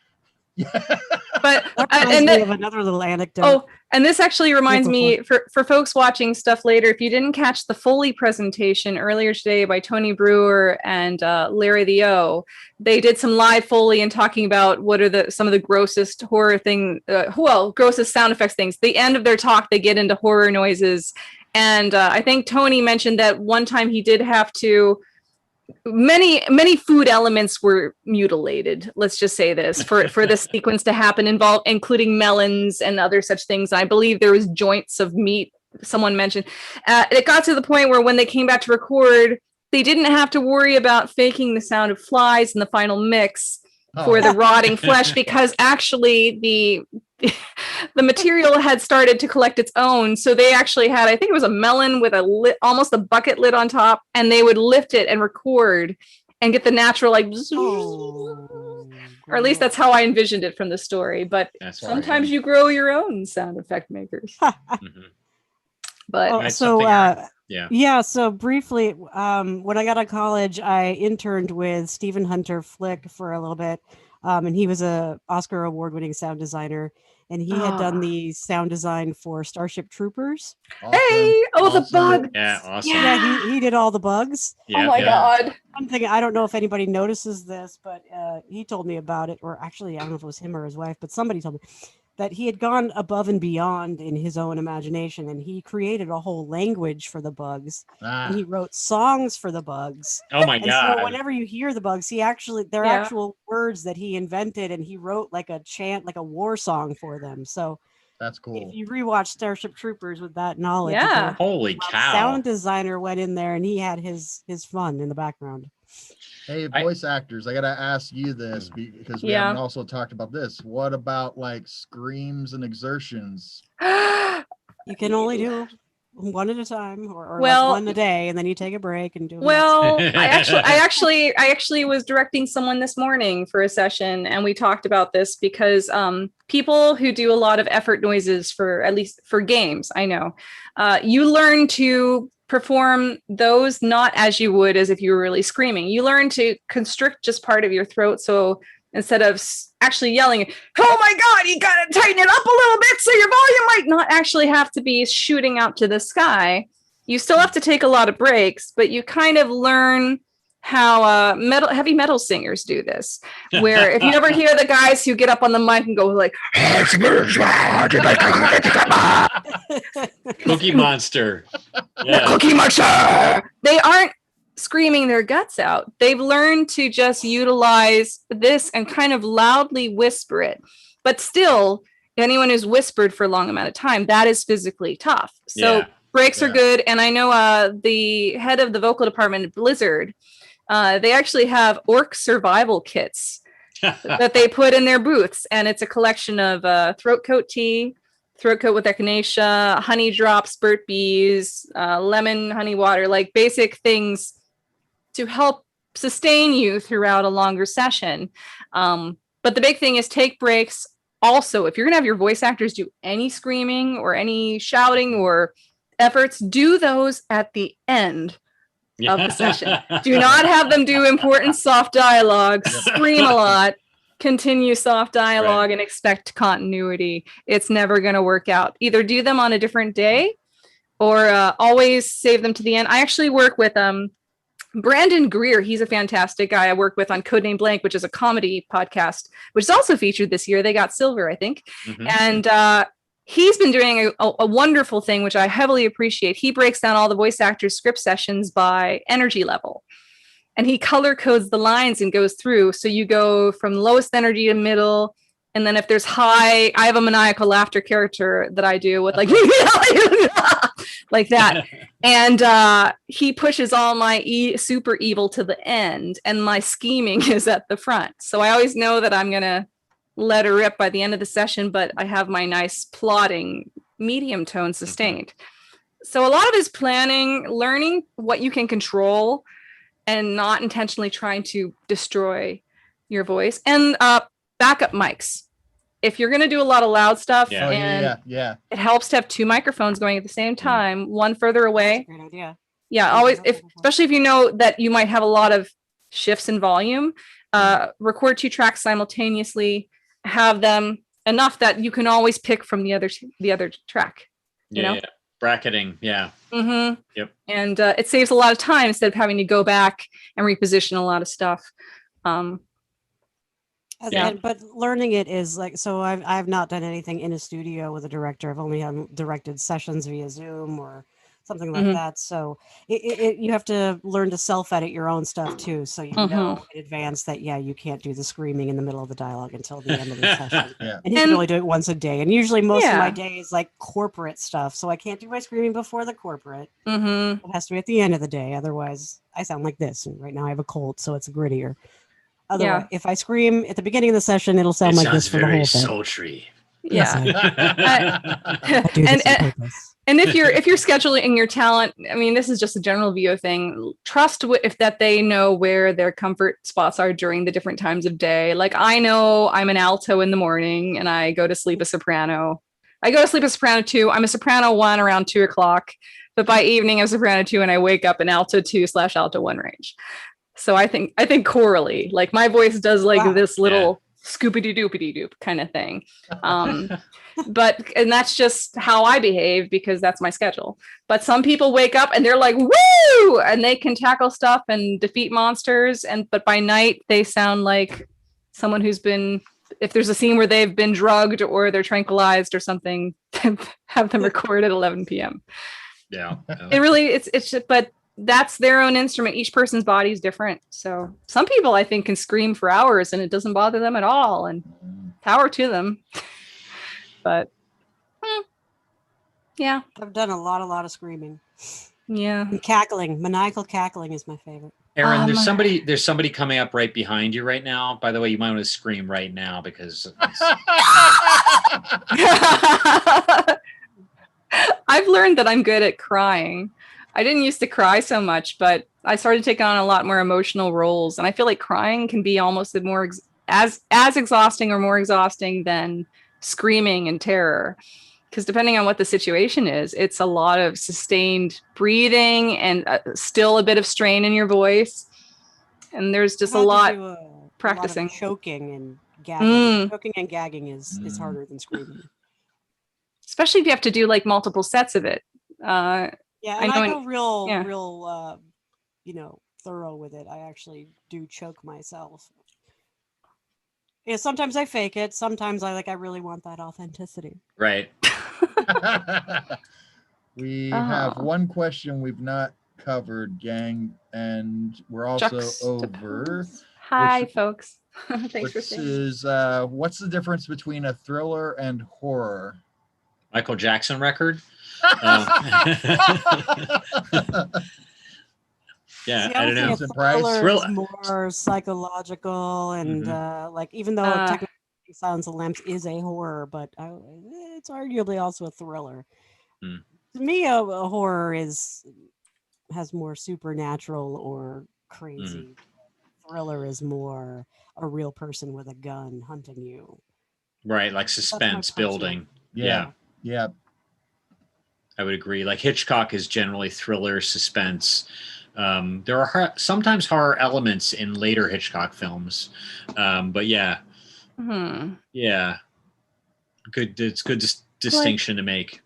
But and then, we have another little anecdote. Oh, and this actually reminds me for folks watching stuff later, if you didn't catch the Foley presentation earlier today by Tony Brewer and Larry the O, they did some live Foley and talking about what are some of the grossest horror grossest sound effects things. The end of their talk, they get into horror noises. And I think Tony mentioned that one time he did have to, many food elements were mutilated, let's just say this, for the sequence to happen, including melons and other such things. I believe there was joints of meat, someone mentioned. It got to the point where when they came back to record, they didn't have to worry about faking the sound of flies in the final mix for the rotting flesh, because actually the material had started to collect its own. So they actually had, I think it was a melon with almost a bucket lid on top, and they would lift it and record and get the natural or at least that's how I envisioned it from the story. But sometimes you grow your own sound effect makers. But so briefly, when I got out of college, I interned with Stephen Hunter Flick for a little bit. And he was a Oscar award-winning sound designer. and he had done the sound design for Starship Troopers. Awesome. Hey, oh, the Awesome. bug. Yeah, awesome. Yeah, he did all the bugs. Yeah, Oh my yeah. God. One thing, I don't know if anybody notices this, but he told me about it, or actually, I don't know if it was him or his wife, but somebody told me that he had gone above and beyond in his own imagination, and he created a whole language for the bugs, Ah, and he wrote songs for the bugs. Oh my And God. so whenever you hear the bugs, they're Yeah. actual words that he invented, and he wrote like a chant, like a war song for them. So that's cool. if you rewatch Starship Troopers with that knowledge, Yeah. Holy cow. sound designer went in there and he had his fun in the background. Hey, voice actors, I gotta ask you this because we Yeah. haven't also talked about this. What about like screams and exertions? You can only do one at a time, or Well- like one a day, and then you take a break and do. them Well, I actually was directing someone this morning for a session, and we talked about this because people who do a lot of effort noises for, at least for games, I know, you learn to perform those not as you would as if you were really screaming. You learn to constrict just part of your throat. So instead of actually yelling, oh my God, you got to tighten it up a little bit so your volume might not actually have to be shooting out to the sky. You still have to take a lot of breaks, but you kind of learn how heavy metal singers do this. Where if you ever hear the guys who get up on the mic and go like, Cookie Monster. Yeah. Cookie Monster, they aren't screaming their guts out. They've learned to just utilize this and kind of loudly whisper it. But still, anyone who's whispered for a long amount of time, that is physically tough. So Yeah. breaks are Yeah. good. And I know the head of the vocal department at Blizzard, they actually have orc survival kits that they put in their booths. And it's a collection of throat coat tea, throat coat with echinacea, honey drops, burnt bees, lemon, honey water, like basic things to help sustain you throughout a longer session. But the big thing is take breaks. Also, if you're gonna have your voice actors do any screaming or any shouting or efforts, do those at the end of the session. Do not have them do important soft dialogue, scream a lot, continue soft dialogue, and expect continuity. It's never going to work out. Either do them on a different day or always save them to the end. I actually work with Brandon Greer. He's a fantastic guy I work with on Codename Blank, which is a comedy podcast, which is also featured this year. They got silver, I think. Mhm. And he's been doing a wonderful thing, which I heavily appreciate. He breaks down all the voice actors' script sessions by energy level. And he color codes the lines and goes through. So you go from lowest energy to middle. And then if there's high, I have a maniacal laughter character that I do with like, like that. And he pushes all my super evil to the end. And my scheming is at the front. So I always know that I'm going to let her rip by the end of the session, but I have my nice plotting medium tone sustained. So a lot of it is planning, learning what you can control and not intentionally trying to destroy your voice, and backup mics. If you're going to do a lot of loud stuff, Yeah. Oh, and yeah. it helps to have two microphones going at the same time, one further away. Great idea. Yeah, always, especially if you know that you might have a lot of shifts in volume, record two tracks simultaneously, have them enough that you can always pick from the other track. You know? Yeah. Bracketing. Yeah. Mm-hmm. Yep. And it saves a lot of time instead of having to go back and reposition a lot of stuff. But learning it is like, so I've not done anything in a studio with a director. I've only directed sessions via Zoom or something like that. So you have to learn to self-edit your own stuff too. So you know in advance that, you can't do the screaming in the middle of the dialogue until the end of the session. Yeah. And you can only do it once a day. And usually most of my Yeah. day is like corporate stuff. So I can't do my screaming before the corporate. Mm-hmm. It has to be at the end of the day. Otherwise I sound like this. And right now I have a cold, so it's grittier. Otherwise, if I scream at the beginning of the session, it'll sound like this for the whole thing. Sultry. Yeah. I do this on purpose. And if you're scheduling your talent, I mean, this is just a general VO thing. Trust if that they know where their comfort spots are during the different times of day. Like I know I'm an alto in the morning and I go to sleep a soprano. I go to sleep a soprano 2. I'm a soprano 1 around 2 o'clock, but by evening I'm soprano 2 and I wake up in alto 2/alto 1 range. So I think chorally, like my voice does like this little Scooby-Doo-doopity-doop kind of thing. And that's just how I behave because that's my schedule. But some people wake up and they're like, woo! And they can tackle stuff and defeat monsters. But by night, they sound like someone who's been, if there's a scene where they've been drugged or they're tranquilized or something, have them record at 11 p.m. Yeah. It really, it's just, but that's their own instrument. Each person's body is different. So some people I think can scream for hours and it doesn't bother them at all. And power to them. But yeah, I've done a lot of screaming. Yeah. And cackling. Maniacal cackling is my favorite. Aaron, there's somebody coming up right behind you right now. By the way, you might want to scream right now because I've learned that I'm good at crying. I didn't used to cry so much, but I started taking on a lot more emotional roles, and I feel like crying can be almost as exhausting or more exhausting than screaming in terror. Because depending on what the situation is, it's a lot of sustained breathing and still a bit of strain in your voice. And there's just a lot practicing. A lot of choking and gagging. Choking and gagging is harder than screaming. Especially if you have to do like multiple sets of it. Yeah, and I go real, thorough with it. I actually do choke myself. Yeah, sometimes I fake it. Sometimes I really want that authenticity. Right. We have one question we've not covered, gang, and we're also over. Hi, folks. Thanks for saying. This is what's the difference between a thriller and horror? Michael Jackson record. Yeah, See, I don't know. Thriller is more psychological, and even though technically Silence of the Lambs is a horror, but it's arguably also a thriller. To me, a horror has more supernatural or crazy. Thriller is more a real person with a gun hunting you. Right, like suspense building. Yeah. I would agree. Like Hitchcock is generally thriller, suspense. There are sometimes horror elements in later Hitchcock films, but yeah, yeah, good. It's good distinction to make.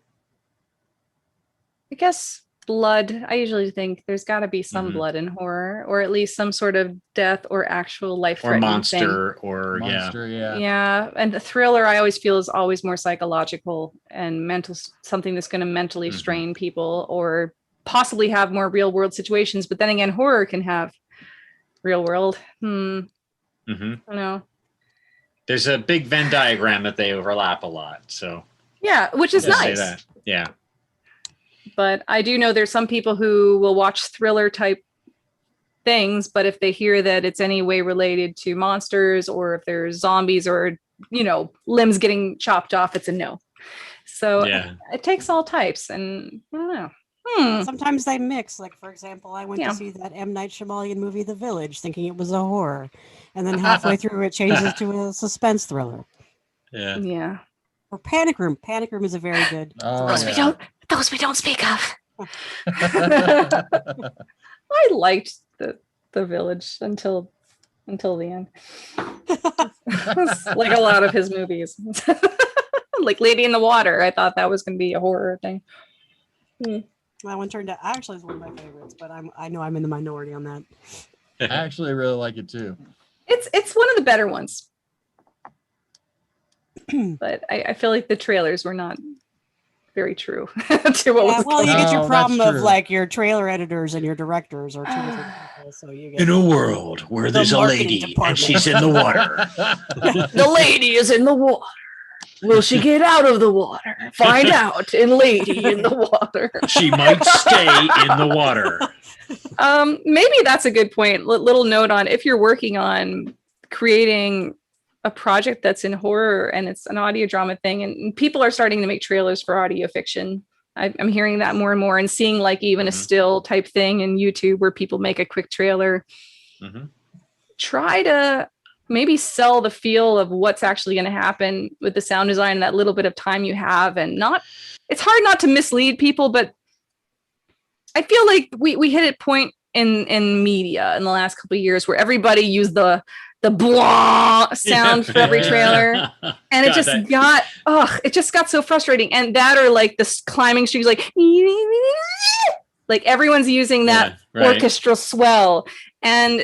I guess blood. I usually think there's got to be some blood in horror, or at least some sort of death or actual life-threatening monster, thing. Monster, yeah. And the thriller I always feel is always more psychological and mental, something that's going to mentally strain people or possibly have more real world situations. But then again, horror can have real world. I don't know. There's a big Venn diagram that they overlap a lot. So yeah, which is nice. Yeah. But I do know there's some people who will watch thriller type things, but if they hear that it's any way related to monsters or if there's zombies or, limbs getting chopped off, it's a no. So it takes all types, and I don't know. Sometimes they mix. Like, for example, I went to see that M. Night Shyamalan movie, The Village, thinking it was a horror. And then halfway through, it changes to a suspense thriller. Yeah. Or Panic Room. Panic Room is a very good. Those we don't speak of. I liked the Village until the end. Like a lot of his movies. Like Lady in the Water. I thought that was going to be a horror thing. That one turned out actually is one of my favorites, but I know I'm in the minority on that. I actually really like it too. It's one of the better ones. But I feel like the trailers were not very true to what was well, you get your problem of like your trailer editors and your directors are two different people. So you get in a world where there's a lady and she's in the water. The lady is in the water. Will she get out of the water? Find out in Lady in the Water. She might stay in the water. Maybe that's a good point. Little note on if you're working on creating a project that's in horror and it's an audio drama thing, and people are starting to make trailers for audio fiction. I'm hearing that more and more, and seeing like even a still type thing in YouTube where people make a quick trailer. Try to maybe sell the feel of what's actually going to happen with the sound design and that little bit of time you have, and it's hard not to mislead people, but I feel like we hit a point in media in the last couple of years where everybody used the the blah sound for every trailer. And it just got so frustrating. And that, or like this climbing strings, like everyone's using that orchestral swell, and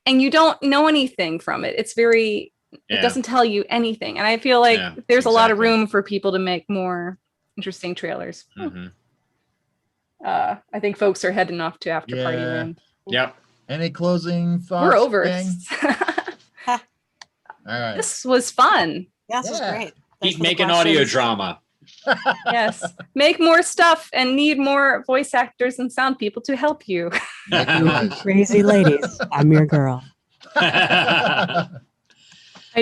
you don't know anything from it. It's very, it doesn't tell you anything. And I feel like there's a lot of room for people to make more interesting trailers. Mm-hmm. I think folks are heading off to after party land. Yep. Any closing thoughts? We're over. All right. This was fun. Yes, it was great. Keep making audio drama. Yes. Make more stuff and need more voice actors and sound people to help you. Crazy ladies. I'm your girl. I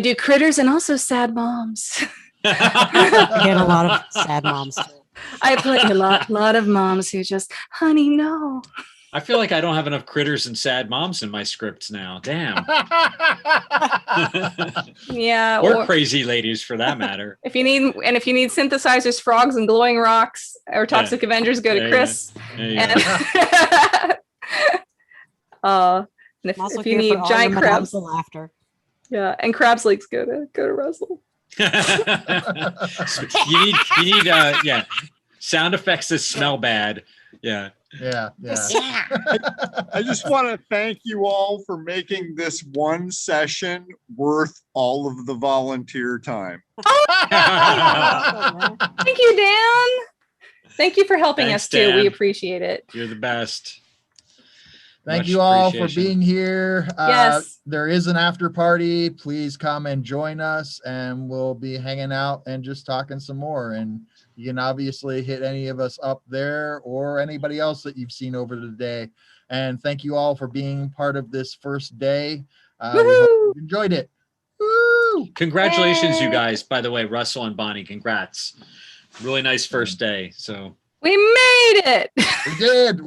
do critters and also sad moms. I get a lot of sad moms too. I play a lot of moms who just, honey, no. I feel like I don't have enough critters and sad moms in my scripts now. Damn. Yeah. Or crazy ladies for that matter. If you need synthesizers, frogs, and glowing rocks, or Toxic Avengers, go to Chris. And if you need giant crabs, laughter. Yeah, and crabs legs, go to Russell. you need sound effects that smell bad. Yeah. Yeah. I just want to thank you all for making this one session worth all of the volunteer time. Thank you, Dan. Thank you for helping us too. Dan. We appreciate it. You're the best. Thank you all for being here. Yes. There is an after party. Please come and join us, and we'll be hanging out and just talking some more. And you can obviously hit any of us up there or anybody else that you've seen over the day. And thank you all for being part of this first day. We hope you enjoyed it. Woo! Congratulations, you guys. By the way, Russell and Bonnie, congrats. Really nice first day. So we made it. We did. 3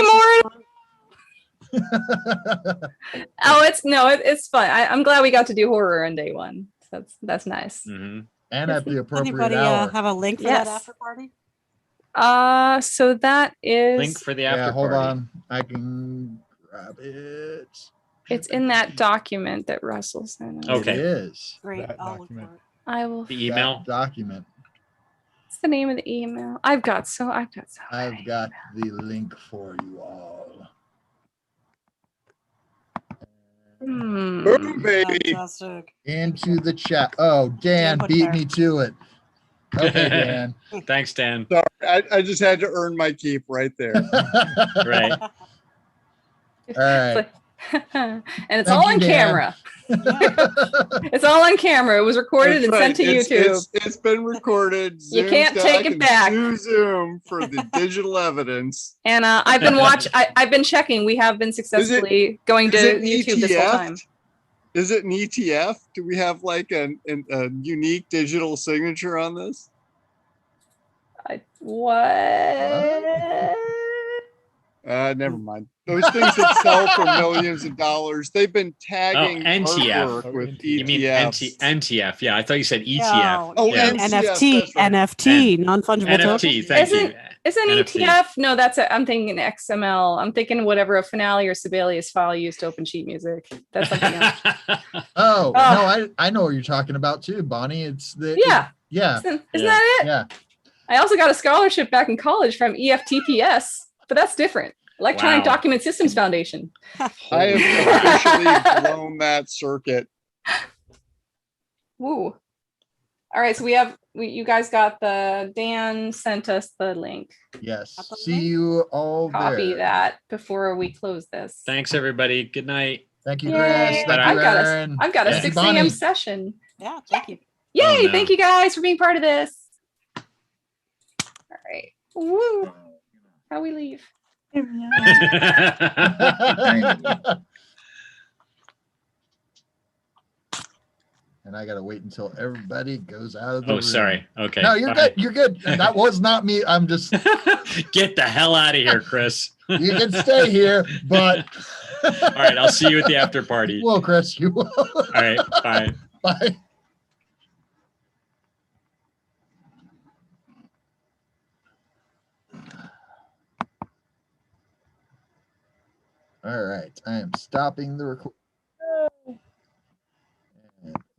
more. It's fun. I'm glad we got to do horror on day 1. That's nice. Mm-hmm. And at the appropriate anybody hour. Have a link for that after party? So that is link for the after hold party. on. I can grab it. It's in that document that Russell sent us. Okay. It is. Great. I'll look for it. I will. The email document. What's the name of the email? I've got I've got the link for you all. Boom, baby. Fantastic. Into the chat. Oh, Dan beat me to it. Okay, Dan. Thanks, Dan. Sorry, I just had to earn my keep right there. Right. All right. And it's all on camera. It's all on camera. It was recorded and sent to YouTube. It's been recorded. You can't take it back. Zoom for the digital evidence. And I've been checking. We have been successfully going to YouTube this whole time. Is it an ETF? Do we have like a unique digital signature on this? What? Never mind. Those things that sell for millions of dollars. They've been tagging NTF. artwork with You mean ETFs. Yeah, I thought you said ETF. Oh, yeah. NFT, right. NFT, non-fungible token. NFT, thank you. Isn't NFT. ETF? No, I'm thinking XML. I'm thinking whatever a Finale or Sibelius file used to open sheet music. That's something else. No, I know what you're talking about too, Bonnie. It's the Isn't that it? Yeah. I also got a scholarship back in college from EFTPS, but that's different. Electronic Document Systems Foundation. I have officially blown that circuit. Woo. All right, so you guys got Dan sent us the link. Yes. See you all Copy there. that before we close this. Thanks, everybody. Good night. Thank you, Yay. Chris. Thank you, Aaron. I've got a Thank you, 6 a.m. Bonnie. session. Yeah, thank you. Yay, Oh, no. thank you guys for being part of this. All right. Woo. How we leave? And I gotta wait until everybody goes out of the room. Sorry. Okay. No, you're good. You're good. That was not me. I'm just Get the hell out of here, Chris. you can stay here, but All right, I'll see you at the after party. well, Chris, you will. All right, bye. Bye. All right, I am stopping the record.